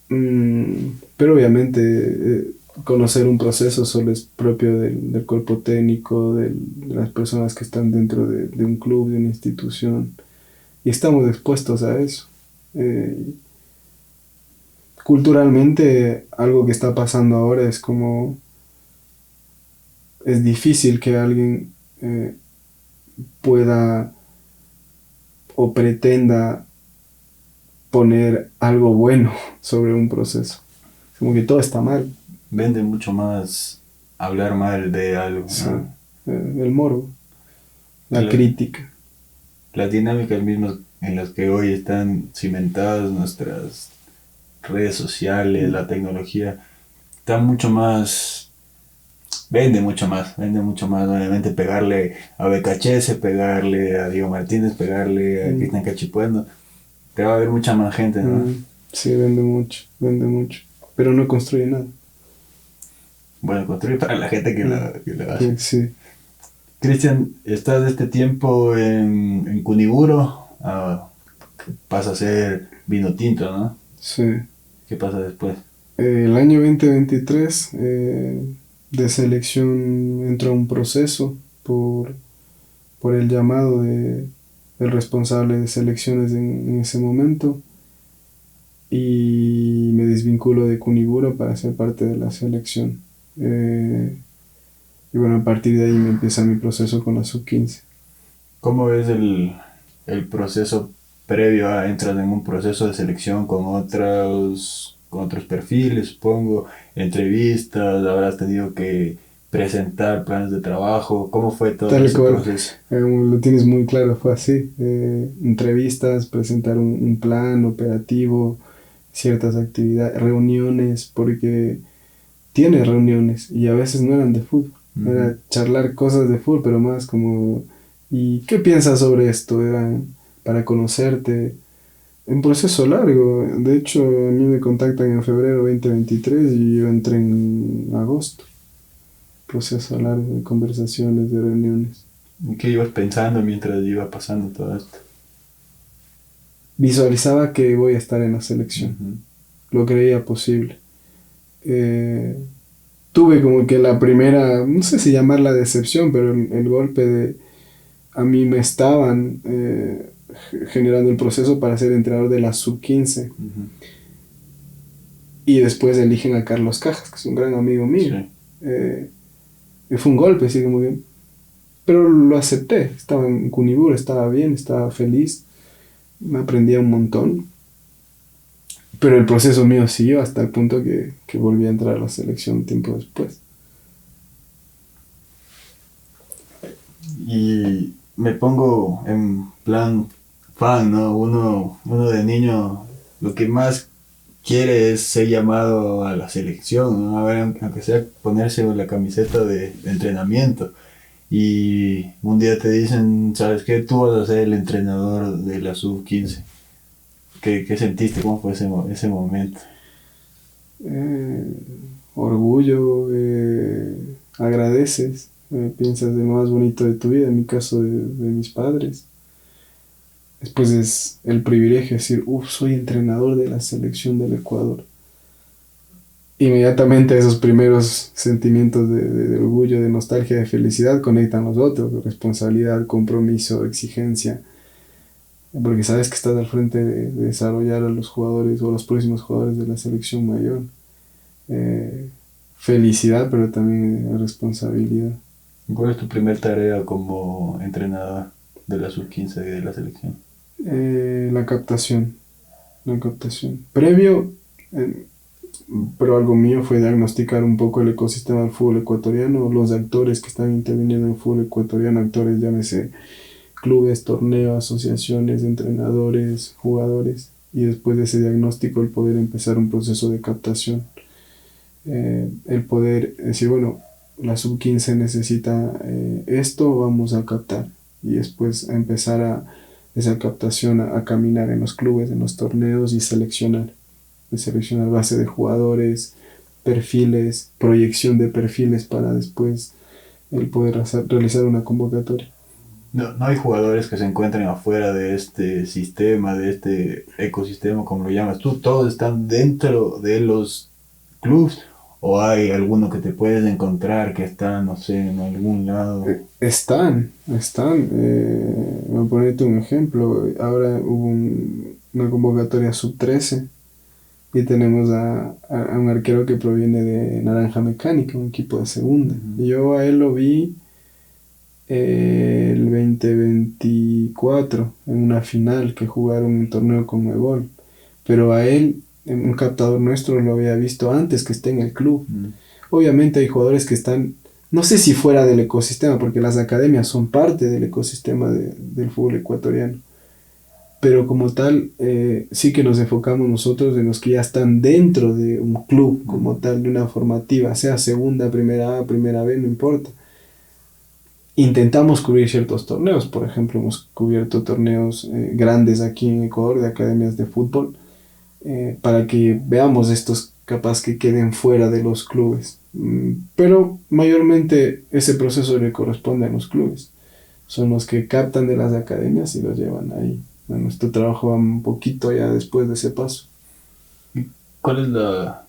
Pero obviamente conocer un proceso solo es propio del cuerpo técnico, de las personas que están dentro de un club, de una institución, y estamos expuestos a eso. Culturalmente, algo que está pasando ahora es como es difícil que alguien pueda o pretenda poner algo bueno sobre un proceso. Como que todo está mal. Vende mucho más hablar mal de algo, Sí. ¿no? El morbo, la crítica. Las dinámicas mismas en las que hoy están cimentadas nuestras redes sociales, la tecnología, está mucho más, vende mucho más, obviamente pegarle a BKHS, pegarle a Diego Martínez, pegarle a Cristian Cachipuendo, te va a ver mucha más gente, ¿no? Sí, vende mucho, pero no construye nada. Bueno, construir para la gente que la hace. Sí. Cristian, estás de este tiempo en Kuniguro, pasa a ser vino tinto, ¿no? Sí. ¿Qué pasa después? El año 2023 de selección entró un proceso por el llamado del responsable de selecciones en ese momento, y me desvinculo de Kuniguro para ser parte de la selección. Y bueno, a partir de ahí me empieza mi proceso con la sub-15. ¿Cómo ves el proceso previo a entrar en un proceso de selección con otros perfiles, supongo, entrevistas, habrás tenido que presentar planes de trabajo? ¿Cómo fue todo ese proceso? Lo tienes muy claro, fue así. Entrevistas, presentar un plan operativo, ciertas actividades, reuniones, porque tiene reuniones y a veces no eran de fútbol. Era charlar cosas de fútbol, pero más como, ¿y qué piensas sobre esto? Era para conocerte. Un proceso largo. De hecho, a mí me contactan en febrero 2023 y yo entré en agosto. Proceso largo de conversaciones, de reuniones. ¿Qué ibas pensando mientras iba pasando todo esto? Visualizaba que voy a estar en la selección. Lo creía posible. Tuve como que la primera, no sé si llamarla decepción, pero el golpe de... A mí me estaban generando el proceso para ser entrenador de la sub-15. Y después eligen a Carlos Cajas, que es un gran amigo mío. Sí. Y fue un golpe, así como que... Pero lo acepté. Estaba en Kunibur, estaba bien, estaba feliz. Me aprendía un montón. Pero el proceso mío siguió hasta el punto que volví a entrar a la selección tiempo después. Y me pongo en plan fan, ¿no? Uno de niño lo que más quiere es ser llamado a la selección, ¿no? A ver, aunque sea ponerse la camiseta de entrenamiento. Y un día te dicen, ¿sabes qué? Tú vas a ser el entrenador de la sub-15. ¿Qué sentiste? ¿Cómo fue ese momento? Orgullo, agradeces, piensas de lo más bonito de tu vida, en mi caso de mis padres. Después es el privilegio de decir, soy entrenador de la selección del Ecuador. Inmediatamente esos primeros sentimientos de orgullo, de nostalgia, de felicidad conectan los otros, de responsabilidad, compromiso, exigencia, porque sabes que estás al frente de desarrollar a los jugadores o los próximos jugadores de la selección mayor. Felicidad, pero también responsabilidad. ¿Cuál es tu primer tarea como entrenador de la sub-15 de la selección? La captación. La captación. Previo, pero algo mío fue diagnosticar un poco el ecosistema del fútbol ecuatoriano, los actores que están interviniendo en el fútbol ecuatoriano, actores, llámese clubes, torneos, asociaciones, entrenadores, jugadores, y después de ese diagnóstico el poder empezar un proceso de captación. El poder decir, bueno, la sub-15 necesita esto, vamos a captar, y después empezar esa captación a caminar en los clubes, en los torneos y seleccionar base de jugadores, perfiles, proyección de perfiles para después el poder realizar una convocatoria. No hay jugadores que se encuentren afuera de este sistema, de este ecosistema, como lo llamas tú. Todos están dentro de los clubes, o hay alguno que te puedes encontrar que está, no sé, en algún lado. Están. Voy a ponerte un ejemplo. Ahora hubo una convocatoria sub-13 y tenemos a un arquero que proviene de Naranja Mecánica, un equipo de segunda. Y yo a él lo vi el 2024 en una final que jugaron un torneo con Conmebol, pero a él un captador nuestro lo había visto antes que esté en el club. Obviamente hay jugadores que están, no sé si fuera del ecosistema, porque las academias son parte del ecosistema del fútbol ecuatoriano, pero como tal sí que nos enfocamos nosotros en los que ya están dentro de un club como tal, de una formativa, sea segunda, primera A, primera B, no importa. Intentamos cubrir ciertos torneos, por ejemplo hemos cubierto torneos grandes aquí en Ecuador de academias de fútbol, para que veamos estos capaz que queden fuera de los clubes, pero mayormente ese proceso le corresponde a los clubes, son los que captan de las academias y los llevan ahí. Bueno, nuestro trabajo va un poquito ya después de ese paso. ¿Cuál es la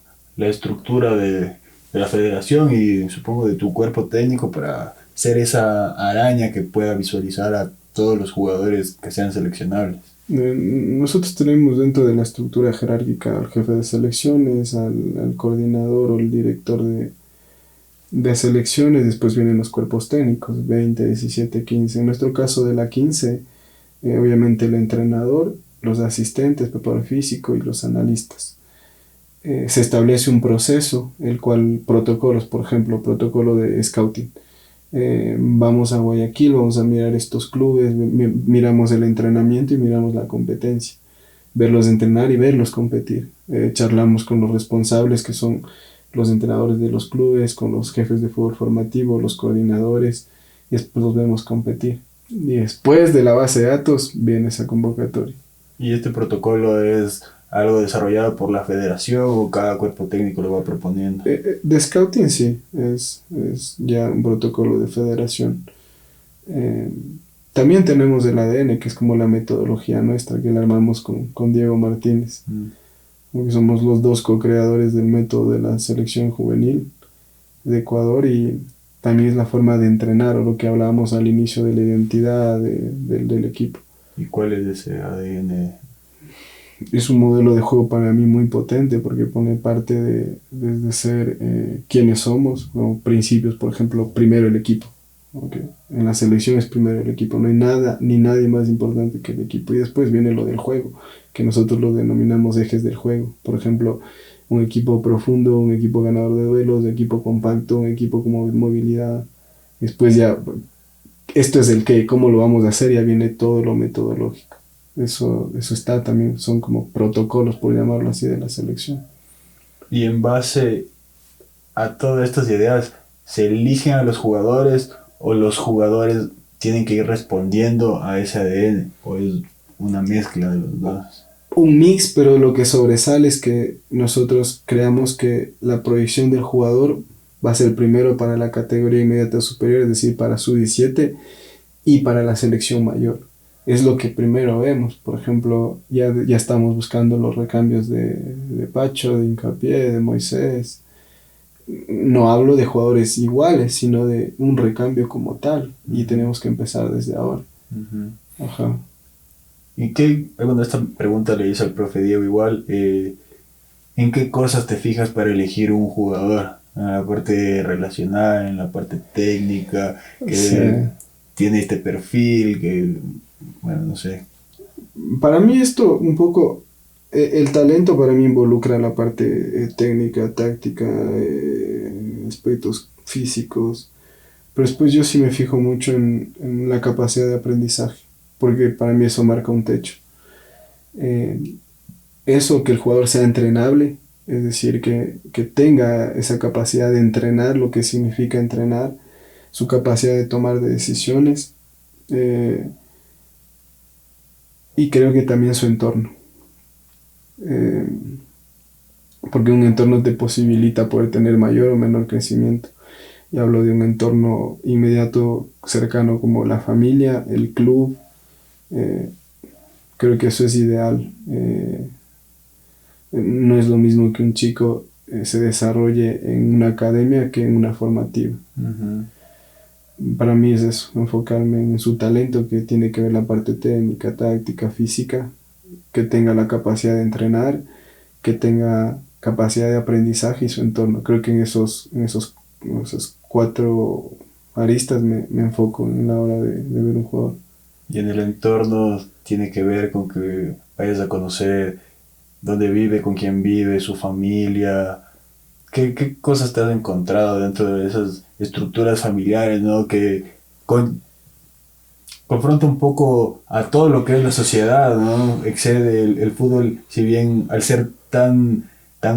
estructura de la federación y supongo de tu cuerpo técnico para ser esa araña que pueda visualizar a todos los jugadores que sean seleccionables? Nosotros tenemos dentro de la estructura jerárquica al jefe de selecciones, al coordinador o el director de selecciones, después vienen los cuerpos técnicos, 20, 17, 15. En nuestro caso de la 15, obviamente el entrenador, los asistentes, preparador físico y los analistas. Se establece un proceso, el cual protocolos, por ejemplo, protocolo de scouting. Vamos a Guayaquil, vamos a mirar estos clubes, miramos el entrenamiento y miramos la competencia, verlos entrenar y verlos competir. Charlamos con los responsables, que son los entrenadores de los clubes, con los jefes de fútbol formativo, los coordinadores, y después los vemos competir. Y después de la base de datos viene esa convocatoria. ¿Y este protocolo es algo desarrollado por la federación o cada cuerpo técnico lo va proponiendo? De scouting sí, es ya un protocolo de federación. También tenemos el ADN, que es como la metodología nuestra, que la armamos con Diego Martínez. Porque somos los dos co-creadores del método de la selección juvenil de Ecuador, y también es la forma de entrenar, o lo que hablábamos al inicio de la identidad del equipo. ¿Y cuál es ese ADN? Es un modelo de juego para mí muy potente, porque pone parte de ser quienes somos, como principios, por ejemplo, primero el equipo. Okay. En la selección es primero el equipo, no hay nada ni nadie más importante que el equipo, y después viene lo del juego, que nosotros lo denominamos ejes del juego. Por ejemplo, un equipo profundo, un equipo ganador de duelos, un equipo compacto, un equipo con movilidad. Después ya, esto es el qué, cómo lo vamos a hacer, ya viene todo lo metodológico. Eso está también, son como protocolos, por llamarlo así, de la selección. Y en base a todas estas ideas, ¿se eligen a los jugadores o los jugadores tienen que ir respondiendo a ese ADN, o es una mezcla de los dos? Un mix, pero lo que sobresale es que nosotros creamos que la proyección del jugador va a ser primero para la categoría inmediata superior, es decir, para su 17 y para la selección mayor. es lo que primero vemos. Por ejemplo, ya estamos buscando los recambios de Pacho, de Hincapié, de Moisés. No hablo de jugadores iguales, sino de un recambio como tal. Y tenemos que empezar desde ahora. Ajá. ¿Y qué, bueno, esta pregunta le hice al profe Diego igual, ¿en qué cosas te fijas para elegir un jugador? En la parte relacional, en la parte técnica, Sí. que tiene este perfil, que, bueno, no sé. Para mí esto un poco, el talento para mí involucra la parte técnica, táctica, aspectos físicos, pero después yo sí me fijo mucho en la capacidad de aprendizaje, porque para mí eso marca un techo. Eh, Eso, que el jugador sea entrenable, es decir, que tenga esa capacidad de entrenar, lo que significa entrenar, su capacidad de tomar decisiones, eh, y creo que también su entorno. Eh, Porque un entorno te posibilita poder tener mayor o menor crecimiento. Y hablo de un entorno inmediato, cercano, como la familia, el club. eh, Creo que eso es ideal. No es lo mismo que un chico se desarrolle en una academia que en una formativa. Ujú. Para mí es eso, enfocarme en su talento, que tiene que ver la parte técnica, táctica, física, que tenga la capacidad de entrenar, que tenga capacidad de aprendizaje y su entorno. Creo que en esos cuatro aristas me enfoco en la hora de ver un jugador. Y en el entorno tiene que ver con que vayas a conocer dónde vive, con quién vive, su familia. ¿Qué cosas te has encontrado dentro de esas estructuras familiares, ¿no? Que con- confronta un poco a todo lo que es la sociedad, ¿no? Excede el fútbol, si bien al ser tan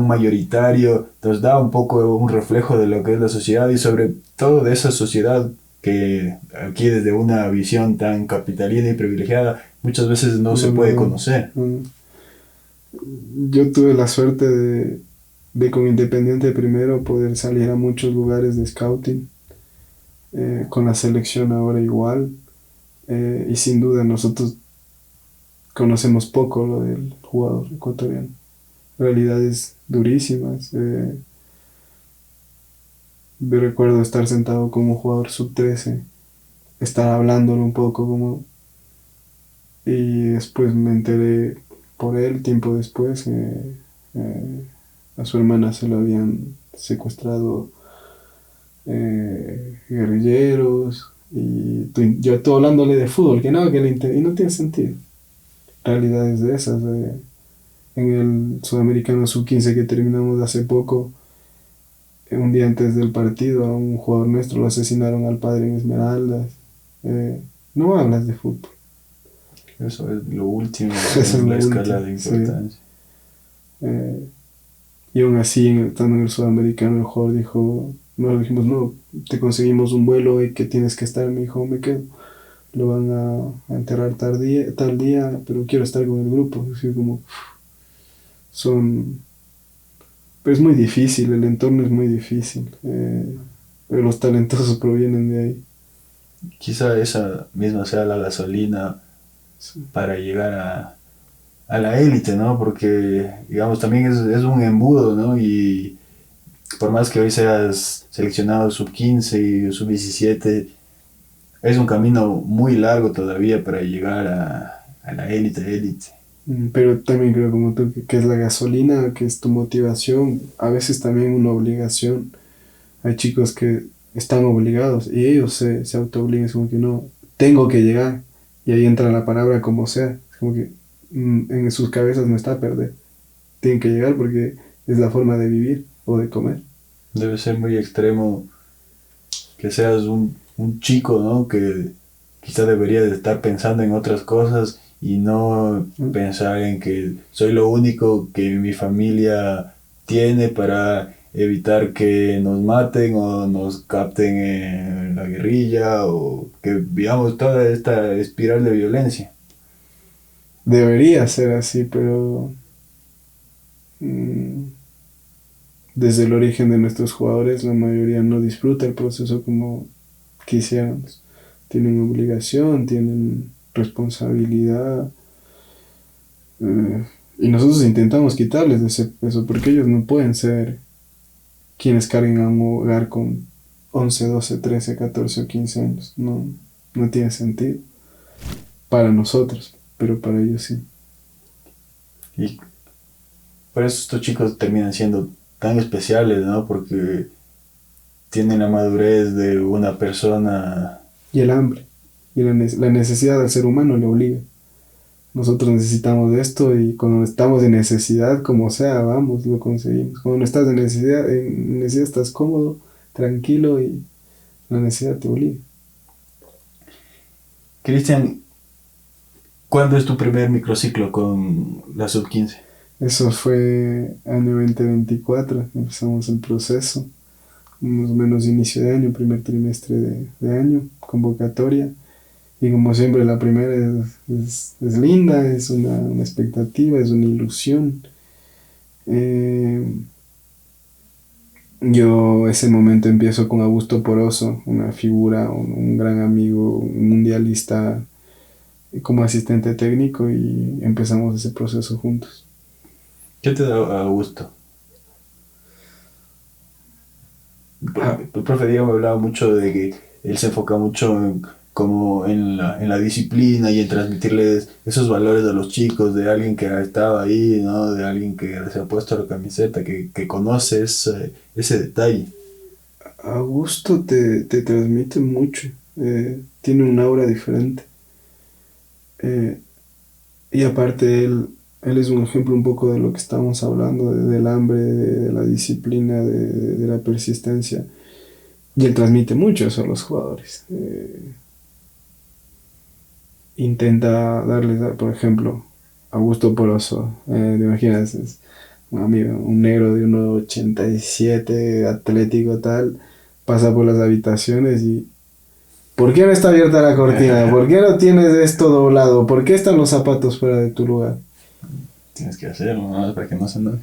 mayoritario, nos da un poco un reflejo de lo que es la sociedad y sobre todo de esa sociedad que aquí desde una visión tan capitalina y privilegiada muchas veces no se No lo puede veo. conocer. Yo tuve la suerte de con Independiente primero poder salir a muchos lugares de scouting, con la selección ahora igual, y sin duda nosotros conocemos poco lo del jugador ecuatoriano. Realidades durísimas. Yo recuerdo estar sentado como jugador sub-13, estar hablándolo un poco como, y después me enteré por él, tiempo después, eh, a su hermana se lo habían secuestrado guerrilleros, y yo todo hablándole de fútbol, que no, y no tiene sentido. Realidades de esas. En el Sudamericano Sub-15 que terminamos hace poco, un día antes del partido, a un jugador nuestro lo asesinaron al padre en Esmeraldas. No hablas de fútbol. Eso es lo último Eso es en lo la escala último, de sí. importancia. Eh, y aún así, estando en el Sudamericano, el jugador dijo, no, le dijimos, no, te conseguimos un vuelo y que tienes que estar. Me dijo, me quedo. Lo van a enterrar tal día, pero quiero estar con el grupo. Así como, son... Pero es muy difícil, el entorno es muy difícil. Pero los talentosos provienen de ahí. Quizá esa misma sea la gasolina Sí. para llegar a la élite, ¿no? Porque, digamos, también es un embudo, ¿no? Y por más que hoy seas seleccionado sub-15 y sub-17, es un camino muy largo todavía para llegar a la élite. Pero también creo como tú que es la gasolina, que es tu motivación, a veces también una obligación. Hay chicos que están obligados y ellos se autoobligan, es como que no, tengo que llegar. Y ahí entra la palabra como sea. Es como que en sus cabezas no está perder. Tienen que llegar porque es la forma de vivir o de comer. Debe ser muy extremo que seas un chico, ¿no? Que quizá debería de estar pensando en otras cosas y no Mm. pensar en que soy lo único que mi familia tiene para evitar que nos maten o nos capten en la guerrilla o que vivamos toda esta espiral de violencia. Debería ser así, pero mm, desde el origen de nuestros jugadores la mayoría no disfruta el proceso como quisiéramos. Tienen obligación, tienen... responsabilidad. Y nosotros intentamos quitarles ese peso porque ellos no pueden ser quienes carguen a un hogar con 11 12 13 14 o 15 años. No, no tiene sentido. Para nosotros, pero para ellos sí. Y por eso estos chicos terminan siendo tan especiales, ¿no? Porque tienen la madurez de una persona. Y el hambre, y la necesidad del ser humano le obliga. Nosotros necesitamos de esto y cuando estamos en necesidad, como sea, vamos, lo conseguimos. Cuando no estás en necesidad estás cómodo, tranquilo y la necesidad te obliga. Cristian, ¿cuándo es tu primer microciclo con la sub-15? Eso fue año 2024, empezamos el proceso, más o menos inicio de año, primer trimestre de año, convocatoria. Y como siempre la primera es linda, es una expectativa, es una ilusión. Yo ese momento empiezo con Augusto Poroso, una figura, un gran amigo, un mundialista como asistente técnico y empezamos ese proceso juntos. ¿Qué te da Augusto? El profe Diego me hablaba mucho de que él se enfoca mucho como en la disciplina y en transmitirles esos valores a los chicos, de alguien que ha estado ahí, ¿no? De alguien que se ha puesto la camiseta, que conoce ese detalle. Augusto te transmite mucho, tiene un aura diferente. Y aparte él es un ejemplo un poco de lo que estamos hablando, del hambre, de la disciplina, de la persistencia. Y él transmite mucho eso a los jugadores. Intenta darles, por ejemplo, Augusto Poroso, ¿te imaginas? Es un amigo, un negro de 1,87, atlético tal, pasa por las habitaciones y ¿por qué no está abierta la cortina? ¿Por qué no tienes esto doblado? ¿Por qué están los zapatos fuera de tu lugar? Tienes que hacerlo, ¿no? Para que no se nada.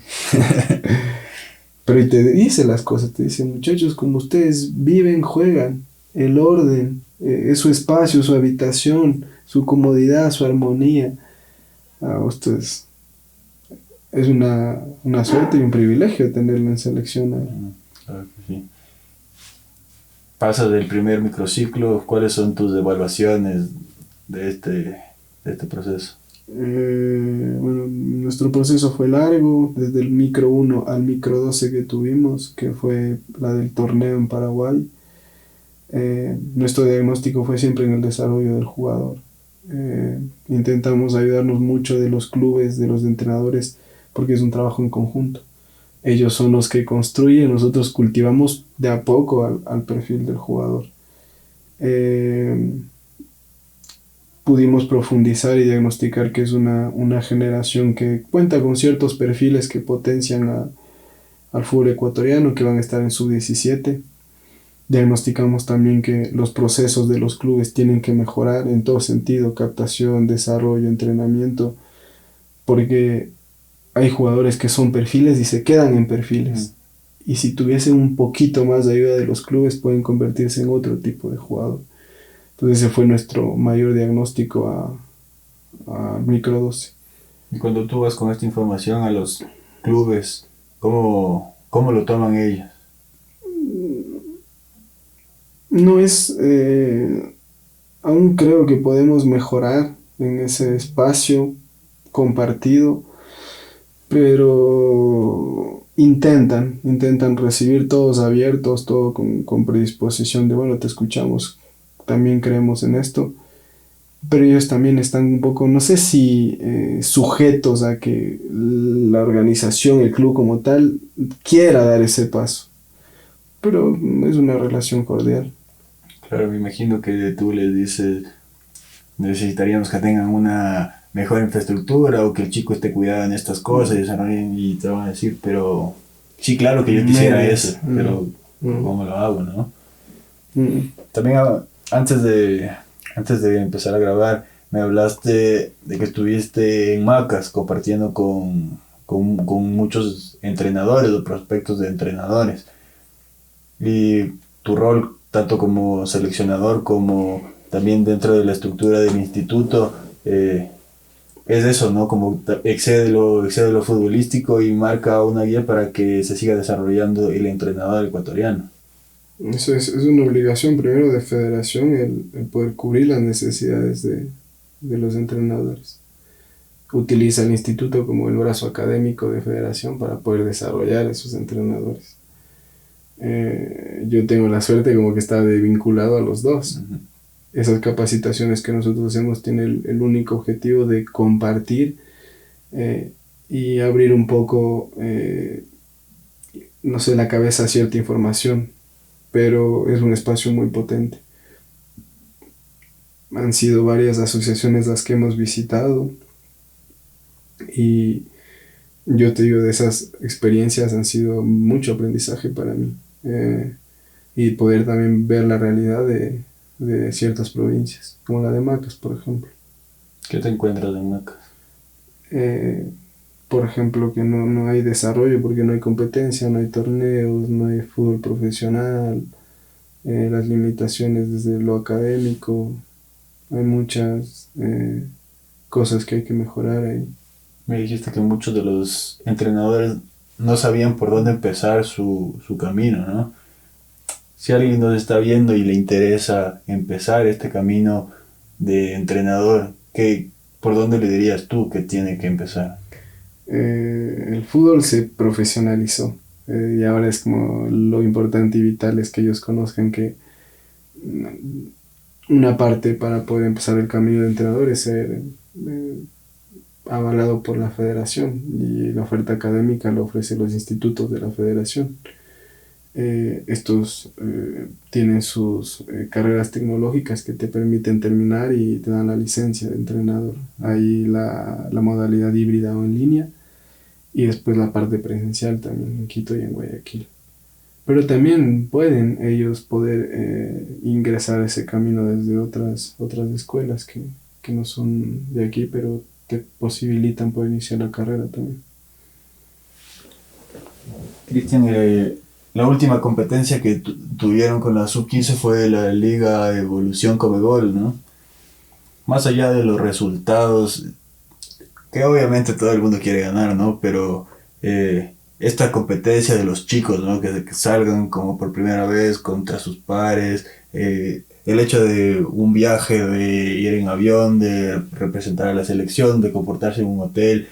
Pero y te dice las cosas, te dice, muchachos, como ustedes viven, juegan, el orden, es su espacio, su habitación, su comodidad, su armonía. Ustedes, es una suerte y un privilegio tenerlo en selección. Claro que sí. Pasas del primer microciclo, ¿cuáles son tus evaluaciones de este proceso? Bueno, nuestro proceso fue largo, desde el micro 1 al micro 12 que tuvimos, que fue la del torneo en Paraguay. Nuestro diagnóstico fue siempre en el desarrollo del jugador. Intentamos ayudarnos mucho de los clubes, de los entrenadores, porque es un trabajo en conjunto. Ellos son los que construyen, nosotros cultivamos de a poco al perfil del jugador. Pudimos profundizar y diagnosticar que es una generación que cuenta con ciertos perfiles que potencian al fútbol ecuatoriano, que van a estar en sub-17. Diagnosticamos también que los procesos de los clubes tienen que mejorar en todo sentido, captación, desarrollo, entrenamiento, porque hay jugadores que son perfiles y se quedan en perfiles. Y si tuviesen un poquito más de ayuda de los clubes, pueden convertirse en otro tipo de jugador. Entonces ese fue nuestro mayor diagnóstico a micro 12. Y cuando tú vas con esta información a los clubes, ¿cómo lo toman ellos? No es... aún creo que podemos mejorar en ese espacio compartido, pero intentan recibir todos abiertos, todo con predisposición de, bueno, te escuchamos, también creemos en esto, pero ellos también están un poco, no sé si sujetos a que la organización, el club como tal, quiera dar ese paso, pero es una relación cordial. Claro, me imagino que tú les dices, necesitaríamos que tengan una mejor infraestructura o que el chico esté cuidado en estas cosas y te van a decir, pero sí, claro que yo quisiera eso, pero ¿cómo lo hago, no? También antes de empezar a grabar, me hablaste de que estuviste en Macas compartiendo con muchos entrenadores o prospectos de entrenadores. Y tu rol, tanto como seleccionador como también dentro de la estructura del instituto, es eso, ¿no? Como excede lo futbolístico y marca una guía para que se siga desarrollando el entrenador ecuatoriano. Eso es una obligación primero de federación el poder cubrir las necesidades de los entrenadores. Utiliza el instituto como el brazo académico de federación para poder desarrollar esos entrenadores. Yo tengo la suerte como que está vinculado a los dos. Uh-huh. Esas capacitaciones que nosotros hacemos tienen el único objetivo de compartir y abrir un poco, no sé, la cabeza a cierta información, pero es un espacio muy potente. Han sido varias asociaciones las que hemos visitado y yo te digo, de esas experiencias han sido mucho aprendizaje para mí y poder también ver la realidad de ciertas provincias, como la de Macas, por ejemplo. ¿Qué te encuentras en Macas? Por ejemplo, que no hay desarrollo porque no hay competencia, no hay torneos, no hay fútbol profesional, las limitaciones desde lo académico, hay muchas cosas que hay que mejorar ahí. Me dijiste que muchos de los entrenadores no sabían por dónde empezar su camino, ¿no? Si alguien nos está viendo y le interesa empezar este camino de entrenador, ¿por dónde le dirías tú que tiene que empezar? El fútbol se profesionalizó y ahora es como lo importante y vital es que ellos conozcan que una parte para poder empezar el camino de entrenador es ser avalado por la federación y la oferta académica lo ofrecen los institutos de la federación. Estos tienen sus carreras tecnológicas que te permiten terminar y te dan la licencia de entrenador. Hay la modalidad híbrida o en línea y después la parte presencial también en Quito y en Guayaquil. Pero también pueden ellos poder ingresar a ese camino desde otras escuelas que no son de aquí, pero te posibilitan poder iniciar la carrera también. Cristian, la última competencia que tuvieron con la Sub-15 fue la Liga Evolución Comebol, ¿no? Más allá de los resultados, que obviamente todo el mundo quiere ganar, ¿no? Pero esta competencia de los chicos, ¿no? Que salgan como por primera vez contra sus pares, el hecho de un viaje, de ir en avión, de representar a la selección, de comportarse en un hotel,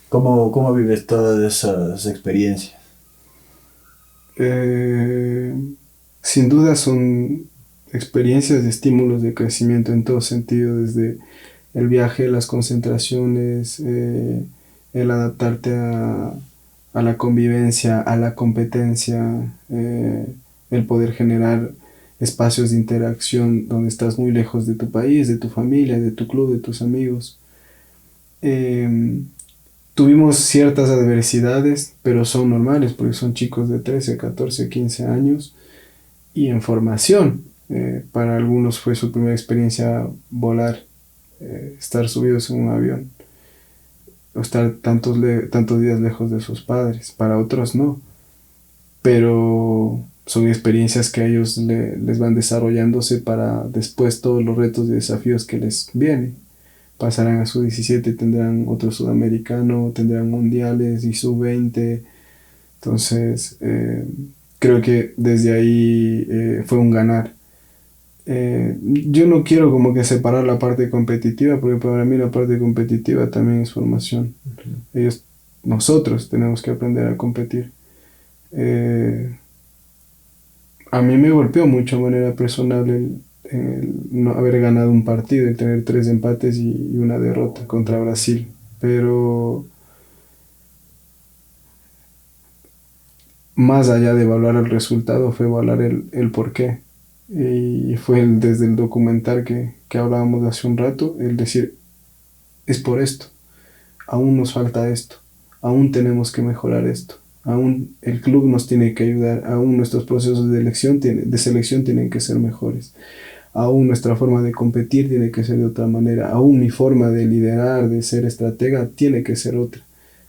¿cómo vives todas esas experiencias? Sin duda son experiencias de estímulos de crecimiento en todo sentido, desde el viaje, las concentraciones, el adaptarte a la convivencia, a la competencia, el poder generar espacios de interacción donde estás muy lejos de tu país, de tu familia, de tu club, de tus amigos. Tuvimos ciertas adversidades, pero son normales porque son chicos de 13, 14, 15 años y en formación. Para algunos fue su primera experiencia volar, estar subidos en un avión o estar tantos días lejos de sus padres. Para otros no, pero son experiencias que a ellos les van desarrollándose para después todos los retos y desafíos que les vienen. Pasarán a sub-17, tendrán otro sudamericano, tendrán mundiales y sub-20. Entonces, creo que desde ahí fue un ganar. Yo no quiero como que separar la parte competitiva, porque para mí la parte competitiva también es formación. Okay. Nosotros tenemos que aprender a competir. A mí me golpeó mucho de manera personal el no haber ganado un partido, el tener 3 empates y una derrota contra Brasil, pero más allá de evaluar el resultado fue evaluar el porqué, y fue desde el documental que hablábamos hace un rato, el decir, es por esto, aún nos falta esto, aún tenemos que mejorar esto, aún el club nos tiene que ayudar, aún nuestros procesos de selección tienen que ser mejores, aún nuestra forma de competir tiene que ser de otra manera, aún mi forma de liderar, de ser estratega, tiene que ser otra.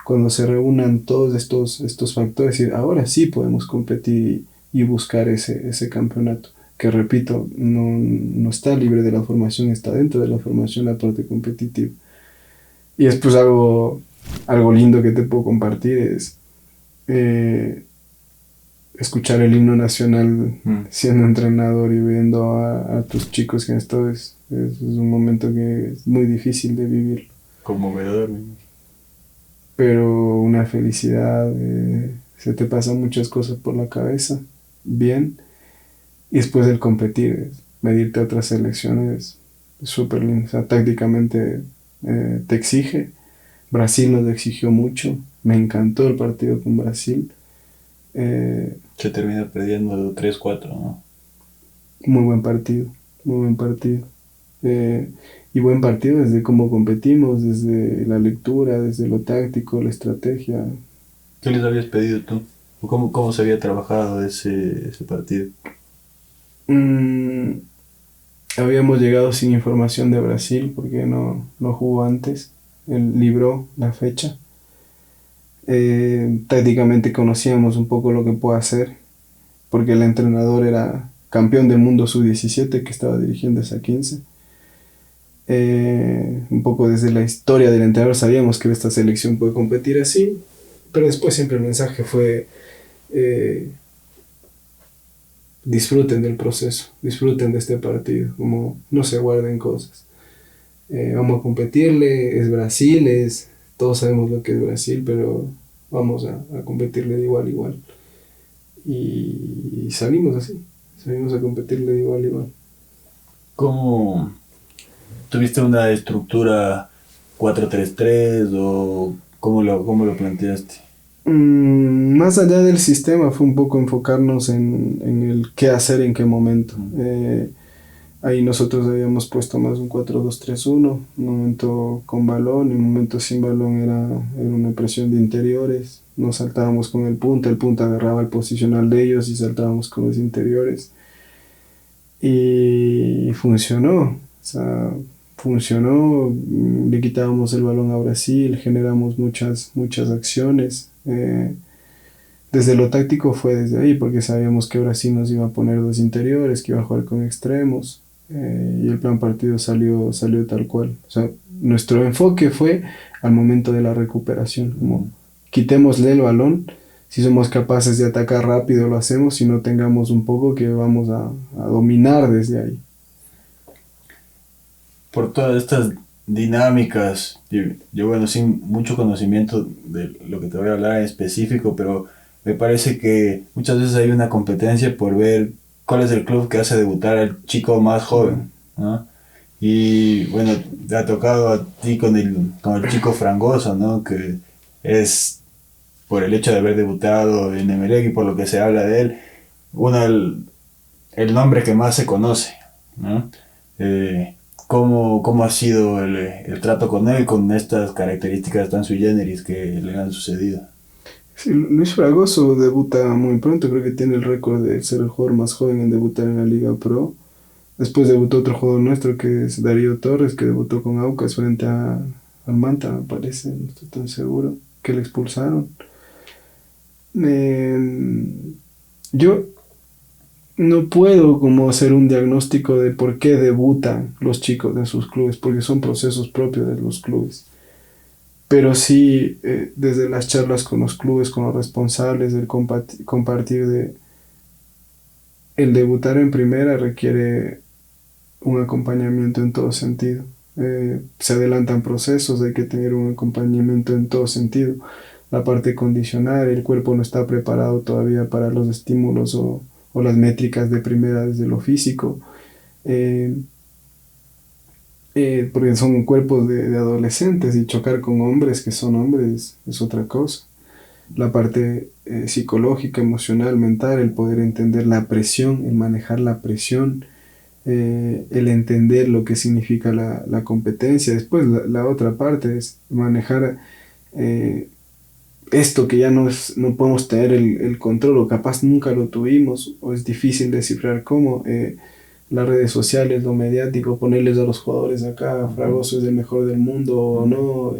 Cuando se reúnan todos estos factores, ahora sí podemos competir y buscar ese campeonato. que repito, no está libre de la formación, está dentro de la formación la parte competitiva. Y después algo lindo que te puedo compartir es escuchar el himno nacional siendo entrenador y viendo a tus chicos que han estado, es un momento que es muy difícil de vivir. Conmovedor. Pero una felicidad, se te pasan muchas cosas por la cabeza, bien, y después el competir, medirte a otras selecciones, es súper lindo, o sea, tácticamente te exige. Brasil nos exigió mucho, me encantó el partido con Brasil. Se termina perdiendo 3-4, ¿no? Muy buen partido, muy buen partido. Y buen partido desde cómo competimos, desde la lectura, desde lo táctico, la estrategia. ¿Qué les habías pedido tú? ¿Cómo se había trabajado ese partido? Habíamos llegado sin información de Brasil porque no jugó antes. Él libró la fecha. Tácticamente conocíamos un poco lo que puede hacer porque el entrenador era campeón del mundo sub-17 que estaba dirigiendo esa 15. Un poco desde la historia del entrenador sabíamos que esta selección puede competir así, pero después siempre el mensaje fue disfruten del proceso, disfruten de este partido, como no se guarden cosas. Vamos a competirle, es Brasil, todos sabemos lo que es Brasil, pero vamos a competirle de igual a igual. Y salimos así, salimos a competirle de igual a igual. ¿Cómo tuviste una estructura 4-3-3 o cómo lo planteaste? Más allá del sistema fue un poco enfocarnos en el qué hacer en qué momento. Ahí nosotros habíamos puesto más un 4-2-3-1, un momento con balón, y un momento sin balón era una presión de interiores. Nos saltábamos con el punta agarraba el posicional de ellos y saltábamos con los interiores. Y funcionó, o sea, funcionó, le quitábamos el balón a Brasil, generamos muchas acciones. Desde lo táctico fue desde ahí, porque sabíamos que Brasil nos iba a poner dos interiores, que iba a jugar con extremos, y el plan partido salió tal cual. O sea, nuestro enfoque fue al momento de la recuperación, como quitémosle el balón, si somos capaces de atacar rápido lo hacemos, si no tengamos un poco que vamos a dominar desde ahí. Por todas estas dinámicas, yo bueno, sin mucho conocimiento de lo que te voy a hablar en específico, pero me parece que muchas veces hay una competencia por ver cuál es el club que hace debutar al chico más joven, ¿no? Y bueno, te ha tocado a ti con el chico Frangoso, ¿no? Que es, por el hecho de haber debutado en Emelec y por lo que se habla de él, el nombre que más se conoce, ¿no? ¿Cómo ha sido el trato con él, con estas características tan sui generis que le han sucedido? Sí, Luis Fragoso debuta muy pronto, creo que tiene el récord de ser el jugador más joven en debutar en la Liga Pro. Después debutó otro jugador nuestro que es Darío Torres, que debutó con Aucas frente al Manta, me parece, no estoy tan seguro, que le expulsaron. Yo no puedo como hacer un diagnóstico de por qué debutan los chicos en sus clubes, porque son procesos propios de los clubes. Pero sí, desde las charlas con los clubes, con los responsables, el compartir de... El debutar en primera requiere un acompañamiento en todo sentido. Se adelantan procesos, hay que tener un acompañamiento en todo sentido. La parte condicional, el cuerpo no está preparado todavía para los estímulos o las métricas de primera desde lo físico. Porque son cuerpos de adolescentes y chocar con hombres que son hombres es otra cosa. La parte psicológica, emocional, mental, el poder entender la presión, el manejar la presión, el entender lo que significa la competencia. Después la otra parte es manejar esto que ya no podemos tener el control o capaz nunca lo tuvimos o es difícil descifrar cómo. Las redes sociales, lo mediático, ponerles a los jugadores acá, Fragoso es el mejor del mundo o no.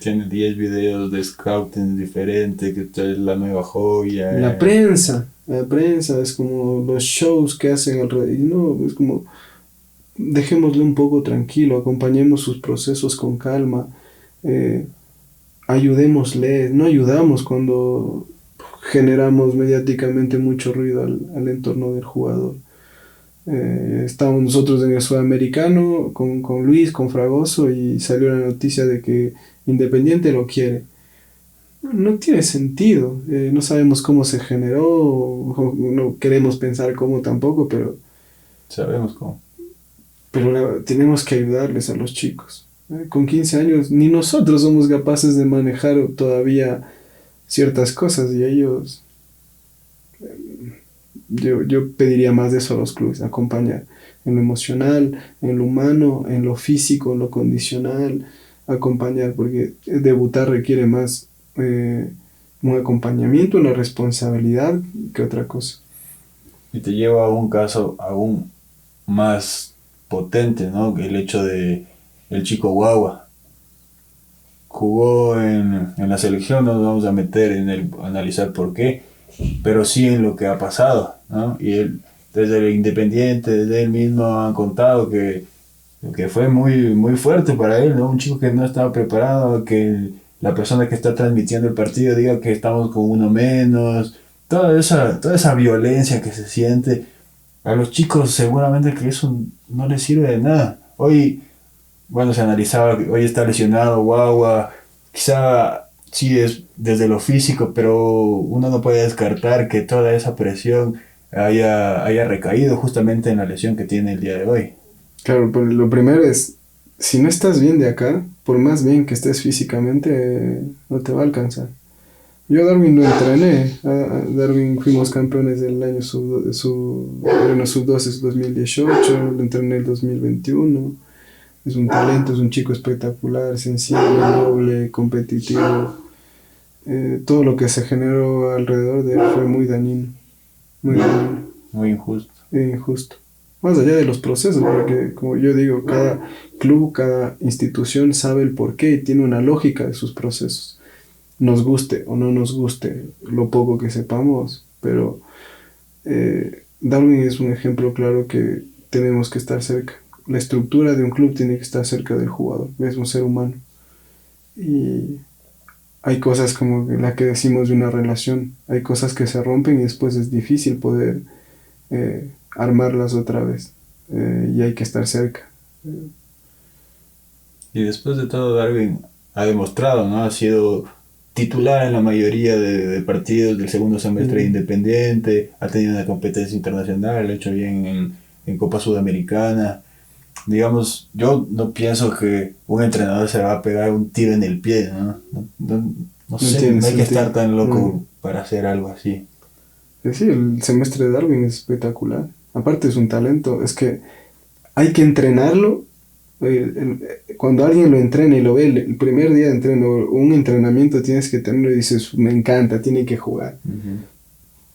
Tiene 10 videos de scouting diferentes, que esta es la nueva joya. La prensa es como los shows que hacen alrededor. Y no, es como, dejémosle un poco tranquilo, acompañemos sus procesos con calma, ayudémosle, no ayudamos cuando generamos mediáticamente mucho ruido al entorno del jugador. Estábamos nosotros en el Sudamericano con Luis, con Fragoso, y salió la noticia de que Independiente lo quiere. No tiene sentido, no sabemos cómo se generó, no queremos pensar cómo tampoco, pero Sabemos cómo. Tenemos que ayudarles a los chicos. Con 15 años ni nosotros somos capaces de manejar todavía ciertas cosas, y ellos, yo pediría más de eso a los clubes, acompañar en lo emocional, en lo humano, en lo físico, en lo condicional, acompañar, porque debutar requiere más un acompañamiento, una responsabilidad que otra cosa. Y te lleva a un caso aún más potente, ¿no? El hecho de el chico Guagua. Jugó en la selección, no nos vamos a meter en analizar por qué, pero sí en lo que ha pasado, ¿no? Y él, desde el Independiente, desde él mismo han contado que fue muy, muy fuerte para él, ¿no? Un chico que no estaba preparado, que la persona que está transmitiendo el partido diga que estamos con uno menos, toda esa violencia que se siente, a los chicos seguramente que eso no les sirve de nada. Hoy, bueno, se analizaba que hoy está lesionado Guagua, quizá sí es desde lo físico, pero uno no puede descartar que toda esa presión haya recaído justamente en la lesión que tiene el día de hoy. Claro, pues lo primero es, si no estás bien de acá, por más bien que estés físicamente, no te va a alcanzar. Yo a Darwin lo entrené, a Darwin fuimos campeones del año sub-12, 2018, lo entrené el 2021. Es un talento, es un chico espectacular, sensible, noble, competitivo. Todo lo que se generó alrededor de él fue muy dañino, muy dañino. Muy injusto. Injusto. Más allá de los procesos, porque como yo digo, cada club, cada institución sabe el porqué y tiene una lógica de sus procesos. Nos guste o no nos guste lo poco que sepamos, pero Darwin es un ejemplo claro que tenemos que estar cerca. La estructura de un club tiene que estar cerca del jugador, es un ser humano. Y hay cosas como la que decimos de una relación, hay cosas que se rompen y después es difícil poder armarlas otra vez, y hay que estar cerca. Y después de todo, Darwin ha demostrado, ¿no? Ha sido titular en la mayoría de partidos del segundo semestre de Independiente, ha tenido una competencia internacional, lo ha hecho bien en Copa Sudamericana. Digamos, yo no pienso que un entrenador se va a pegar un tiro en el pie, ¿no? No sé, no hay que estar tan loco para hacer algo así. Sí, el semestre de Darwin es espectacular. Aparte es un talento, es que hay que entrenarlo. Cuando alguien lo entrena y lo ve, el primer día de entreno, un entrenamiento tienes que tenerlo y dices, me encanta, tiene que jugar.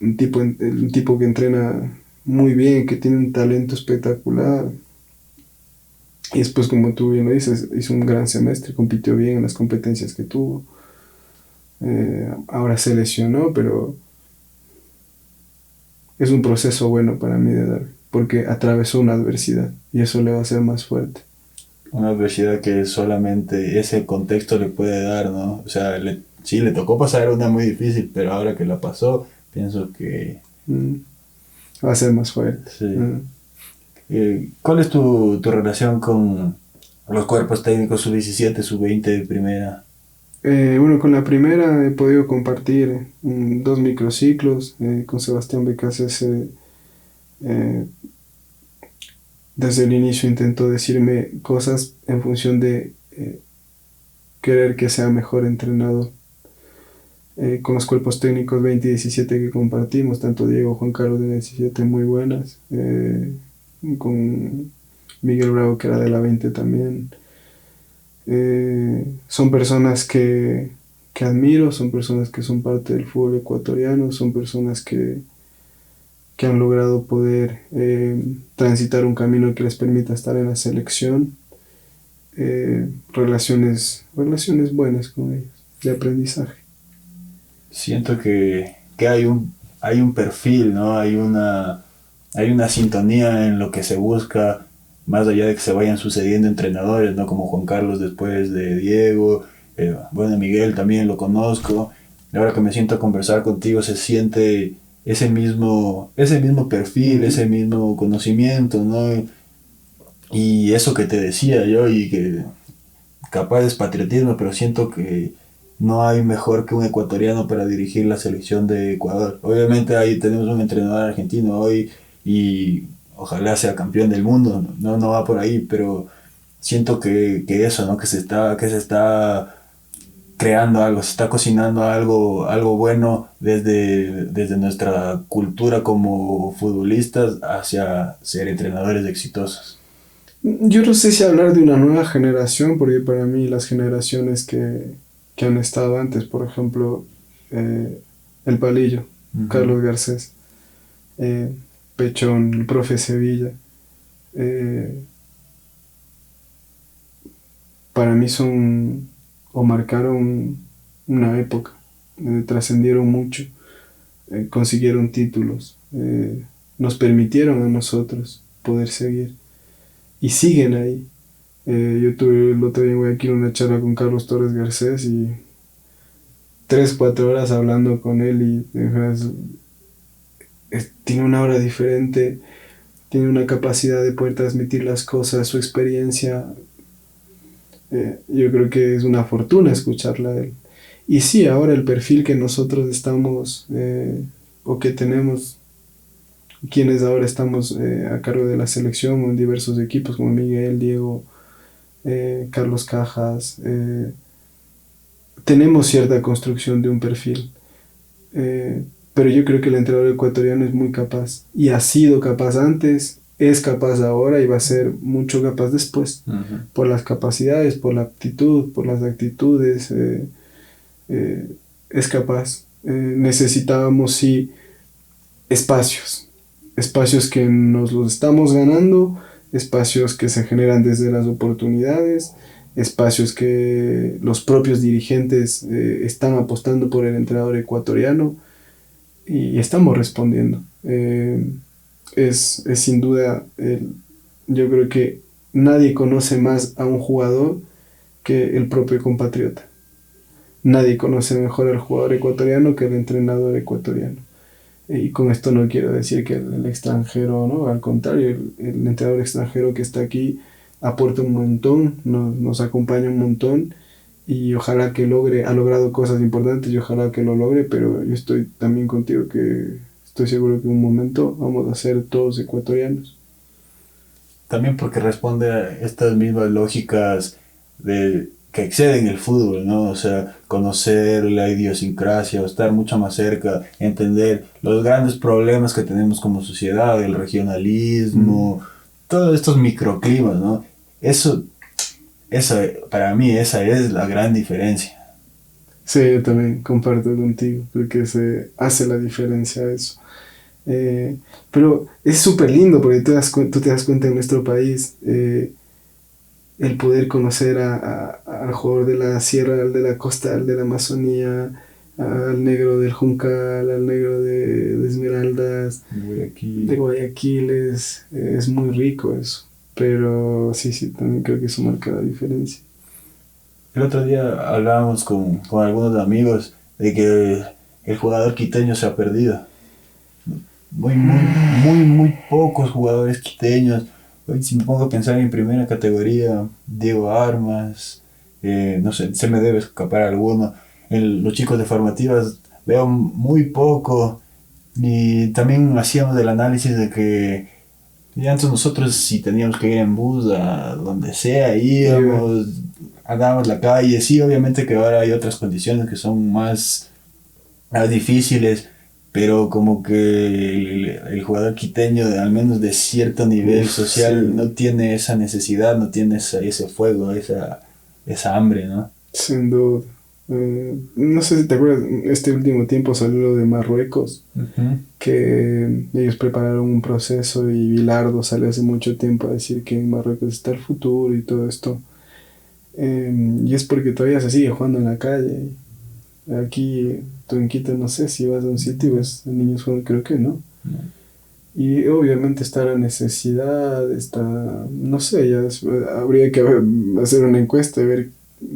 Un tipo que entrena muy bien, que tiene un talento espectacular. Y después, como tú bien lo dices, hizo un gran semestre, compitió bien en las competencias que tuvo. Ahora se lesionó, pero es un proceso bueno para mí de Darwin, porque atravesó una adversidad y eso le va a hacer más fuerte. Una adversidad que solamente ese contexto le puede dar, ¿no? O sea, sí, le tocó pasar una muy difícil, pero ahora que la pasó, pienso que... va a ser más fuerte. Sí. ¿Cuál es tu relación con los cuerpos técnicos sub-17, sub-20 de primera? Bueno, con la primera he podido compartir 2 microciclos con Sebastián Becasese. Desde el inicio intentó decirme cosas en función de querer que sea mejor entrenador. Con los cuerpos técnicos 20 y 17 que compartimos, tanto Diego, Juan Carlos de 17 muy buenas, con Miguel Bravo que era de la 20 también. Son personas que admiro, son personas que son parte del fútbol ecuatoriano, son personas que han logrado poder transitar un camino que les permita estar en la selección. relaciones buenas con ellos, de aprendizaje. Siento que hay un perfil, ¿no? Hay una sintonía en lo que se busca, más allá de que se vayan sucediendo entrenadores, ¿no? Como Juan Carlos después de Diego, bueno, Miguel también lo conozco. Y ahora que me siento a conversar contigo se siente ese mismo perfil, ese mismo conocimiento, ¿no? Y eso que te decía yo y que capaz es patriotismo, pero siento que no hay mejor que un ecuatoriano para dirigir la selección de Ecuador. Obviamente ahí tenemos un entrenador argentino hoy y ojalá sea campeón del mundo, no va por ahí, pero siento que eso, ¿no? Que se está creando algo, se está cocinando algo bueno desde nuestra cultura como futbolistas hacia ser entrenadores exitosos. Yo no sé si hablar de una nueva generación, porque para mí las generaciones que han estado antes, por ejemplo, El Palillo, Ujú. Carlos Garcés, eh, Pechón, el profe Sevilla, eh, para mí son o marcaron una época, trascendieron mucho, consiguieron títulos, nos permitieron a nosotros poder seguir y siguen ahí. Yo tuve el otro día en Guayaquil una charla con Carlos Torres Garcés y 3, 4 horas hablando con él y tiene una aura diferente, tiene una capacidad de poder transmitir las cosas, su experiencia. Yo creo que es una fortuna escucharla a él. Y sí, ahora el perfil que nosotros estamos o que tenemos, quienes ahora estamos a cargo de la selección en diversos equipos como Miguel, Diego, Carlos Cajas, tenemos cierta construcción de un perfil. Pero yo creo que el entrenador ecuatoriano es muy capaz y ha sido capaz antes, es capaz ahora y va a ser mucho capaz después, Ujú. por las capacidades, por la aptitud, por las actitudes, eh, es capaz. Necesitábamos sí espacios, espacios que nos los estamos ganando, espacios que se generan desde las oportunidades, espacios que los propios dirigentes están apostando por el entrenador ecuatoriano y estamos respondiendo. Es sin duda, yo creo que nadie conoce más a un jugador que el propio compatriota. Nadie conoce mejor al jugador ecuatoriano que el entrenador ecuatoriano. Y con esto no quiero decir que el extranjero, ¿no? Al contrario, el entrenador extranjero que está aquí aporta un montón, nos acompaña un montón y ojalá que logre, ha logrado cosas importantes y ojalá que lo logre, pero yo estoy también contigo que estoy seguro que en un momento vamos a ser todos ecuatorianos. También porque responde a estas mismas lógicas que exceden el fútbol, ¿no? O sea, conocer la idiosincrasia, o estar mucho más cerca, entender los grandes problemas que tenemos como sociedad, el regionalismo, todos estos microclimas, ¿no? Eso, para mí, esa es la gran diferencia. Sí, yo también comparto contigo, porque se hace la diferencia eso. Eh, pero es súper lindo porque tú te das cuenta en nuestro país el poder conocer al jugador de la sierra, al de la costa, al de la Amazonía, al negro del Juncal, al negro de Esmeraldas, de Guayaquil. Guayaquil, es muy rico eso. Pero sí, sí, también creo que eso marca la diferencia. El otro día hablábamos con algunos amigos de que el jugador quiteño se ha perdido. Muy pocos jugadores quiteños. Hoy si me pongo a pensar en primera categoría, Diego Armas, no sé, se me debe escapar alguno. Los chicos de formativas veo muy poco. Y también hacíamos el análisis de que y antes nosotros si teníamos que ir en bus a donde sea, Iba. íbamos, andábamos la calle. Sí, obviamente que ahora hay otras condiciones que son más difíciles, pero como que el jugador quiteño, al menos de cierto nivel Uf, social, sí, no tiene esa necesidad, no tiene ese fuego, esa hambre, ¿no? sin duda. No sé si te acuerdas, este último tiempo salió lo de Marruecos, Ujú. que ellos prepararon un proceso y Bilardo salió hace mucho tiempo a decir que en Marruecos está el futuro y todo esto. Y es porque todavía se sigue jugando en la calle. Aquí, tú en Quito, no sé si vas a un sitio y ves niños jugando, creo que no. Y obviamente está la necesidad, está, no sé, habría que hacer una encuesta y ver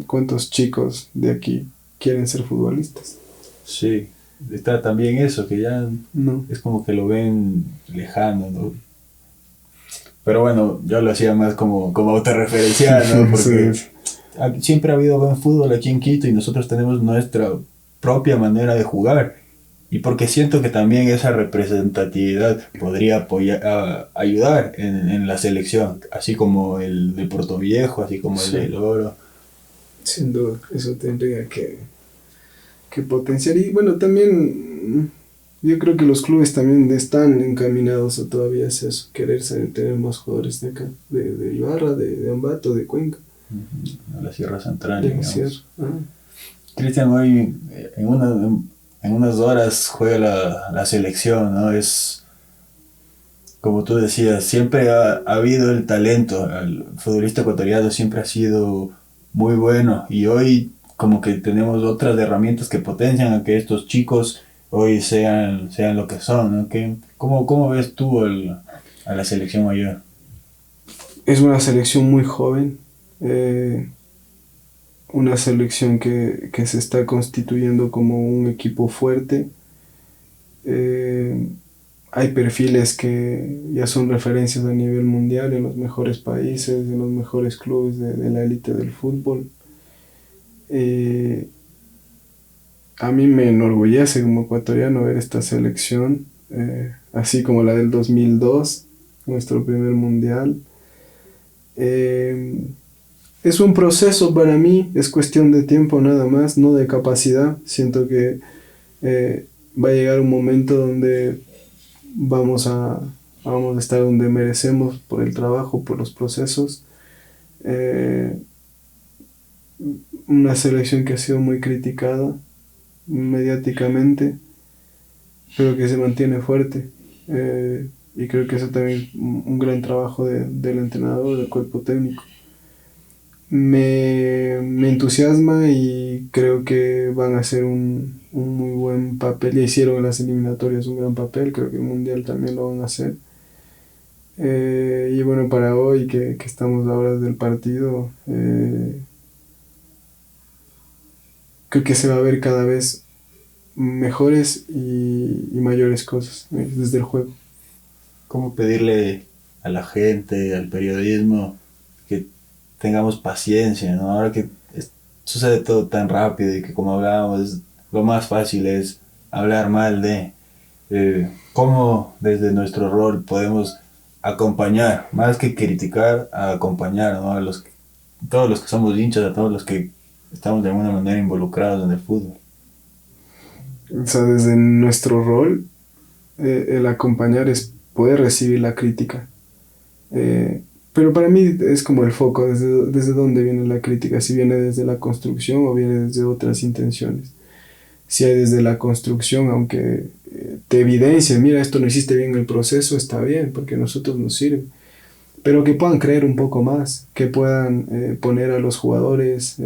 cuántos chicos de aquí quieren ser futbolistas. Sí, está también eso, que ya No. es como que lo ven lejano, ¿no? Pero bueno, yo lo hacía más como autorreferencial, ¿no? Porque Sí. siempre ha habido buen fútbol aquí en Quito y nosotros tenemos nuestra propia manera de jugar. Y porque siento que también esa representatividad podría ayudar en la selección, así como el de Puerto Viejo, así como el Sí, del Oro. sin duda, eso tendría que potenciar. Y bueno, también yo creo que los clubes también están encaminados a todavía hacer eso, querer tener más jugadores de acá, de Ibarra, de Ambato, de Cuenca, A la Sierra Central, de la Sierra. digamos. Cristian hoy en unas horas juega la selección, ¿no? Es, como tú decías, siempre ha habido el talento, el futbolista ecuatoriano siempre ha sido muy bueno y hoy como que tenemos otras herramientas que potencian a que estos chicos hoy sean lo que son, ¿no? ¿Cómo ves tú a la selección mayor? Es una selección muy joven, eh, una selección que se está constituyendo como un equipo fuerte. Eh, Hay perfiles que ya son referencias a nivel mundial en los mejores países, en los mejores clubes de la élite del fútbol. Eh, a mí me enorgullece como ecuatoriano ver esta selección, así como la del 2002, nuestro primer mundial. Eh, es un proceso para mí, es cuestión de tiempo nada más, no de capacidad. Siento que va a llegar un momento donde vamos vamos a estar donde merecemos por el trabajo, por los procesos. Eh, una selección que ha sido muy criticada mediáticamente, pero que se mantiene fuerte. Y creo que eso también es un gran trabajo del entrenador, del cuerpo técnico. Me entusiasma y creo que van a hacer un muy buen papel. Ya hicieron en las eliminatorias un gran papel, creo que el Mundial también lo van a hacer. Y bueno, para hoy que estamos a horas del partido, creo que se va a ver cada vez mejores y mayores cosas desde el juego. ¿Cómo pedirle a la gente, al periodismo, que tengamos paciencia, ¿no? Ahora que sucede todo tan rápido y que como hablábamos, lo más fácil es hablar mal de cómo desde nuestro rol podemos acompañar, más que criticar, a acompañar, ¿no? Todos los que somos hinchas, a todos los que estamos de alguna manera involucrados en el fútbol. O sea, desde nuestro rol, el acompañar es poder recibir la crítica. Pero para mí es como el foco, desde dónde viene la crítica, si viene desde la construcción o viene desde otras intenciones. Si hay desde la construcción, aunque te evidencie, mira, esto no hiciste bien en el proceso, está bien, porque a nosotros nos sirve. Pero que puedan creer un poco más, que puedan poner a los jugadores,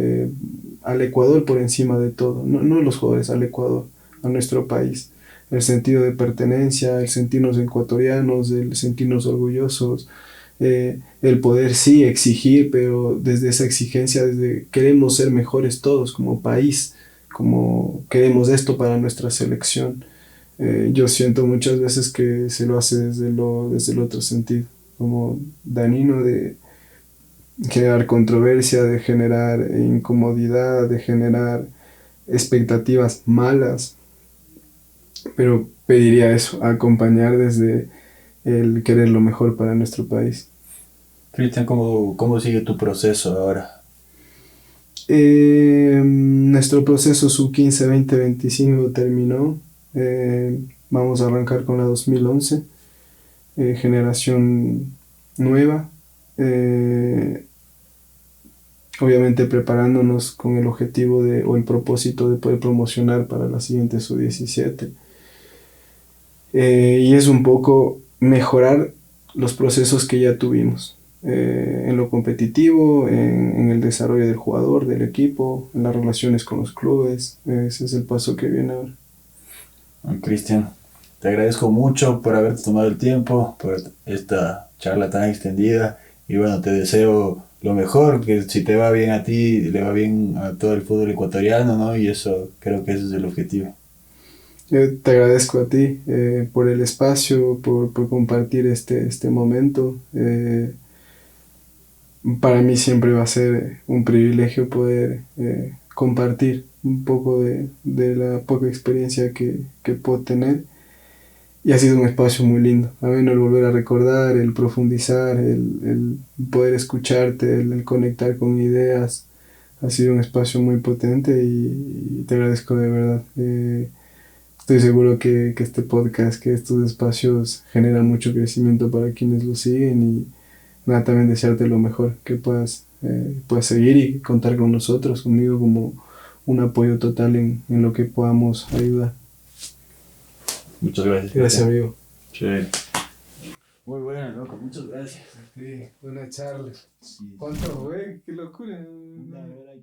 al Ecuador por encima de todo, no los jugadores, al Ecuador, a nuestro país. El sentido de pertenencia, el sentirnos ecuatorianos, el sentirnos orgullosos, el poder sí exigir, pero desde esa exigencia, desde queremos ser mejores todos como país, como queremos esto para nuestra selección. Yo siento muchas veces que se lo hace desde el otro sentido, como dañino de generar controversia, de generar incomodidad, de generar expectativas malas, pero pediría eso, acompañar desde el querer lo mejor para nuestro país. Cristian, ¿cómo sigue tu proceso ahora? Nuestro proceso sub-15 2025 terminó. Vamos a arrancar con la 2011, generación nueva. Obviamente preparándonos con el objetivo o el propósito de poder promocionar para la siguiente sub-17. Y es un poco mejorar los procesos que ya tuvimos. en lo competitivo, en el desarrollo del jugador, del equipo, en las relaciones con los clubes. Ese es el paso que viene ahora. Cristian, te agradezco mucho por haberte tomado el tiempo, por esta charla tan extendida y bueno, te deseo lo mejor, que si te va bien a ti, le va bien a todo el fútbol ecuatoriano, ¿no? Y eso, creo que ese es el objetivo. Yo te agradezco a ti por el espacio, por compartir este momento. Para mí siempre va a ser un privilegio poder compartir un poco de la poca experiencia que puedo tener. Y ha sido un espacio muy lindo. A mí el volver a recordar, el profundizar, el poder escucharte, el conectar con ideas. Ha sido un espacio muy potente y te agradezco de verdad. Estoy seguro que este podcast, que estos espacios generan mucho crecimiento para quienes lo siguen y nada, también desearte lo mejor, que puedas seguir y contar con nosotros, conmigo como un apoyo total en lo que podamos ayudar. Muchas gracias, Gracias, Cristian. amigo. Chévere. Muy buena, loco, muchas gracias. Sí, buena charla. Sí. ¿Cuánto fue? ¡Qué locura! La verdad,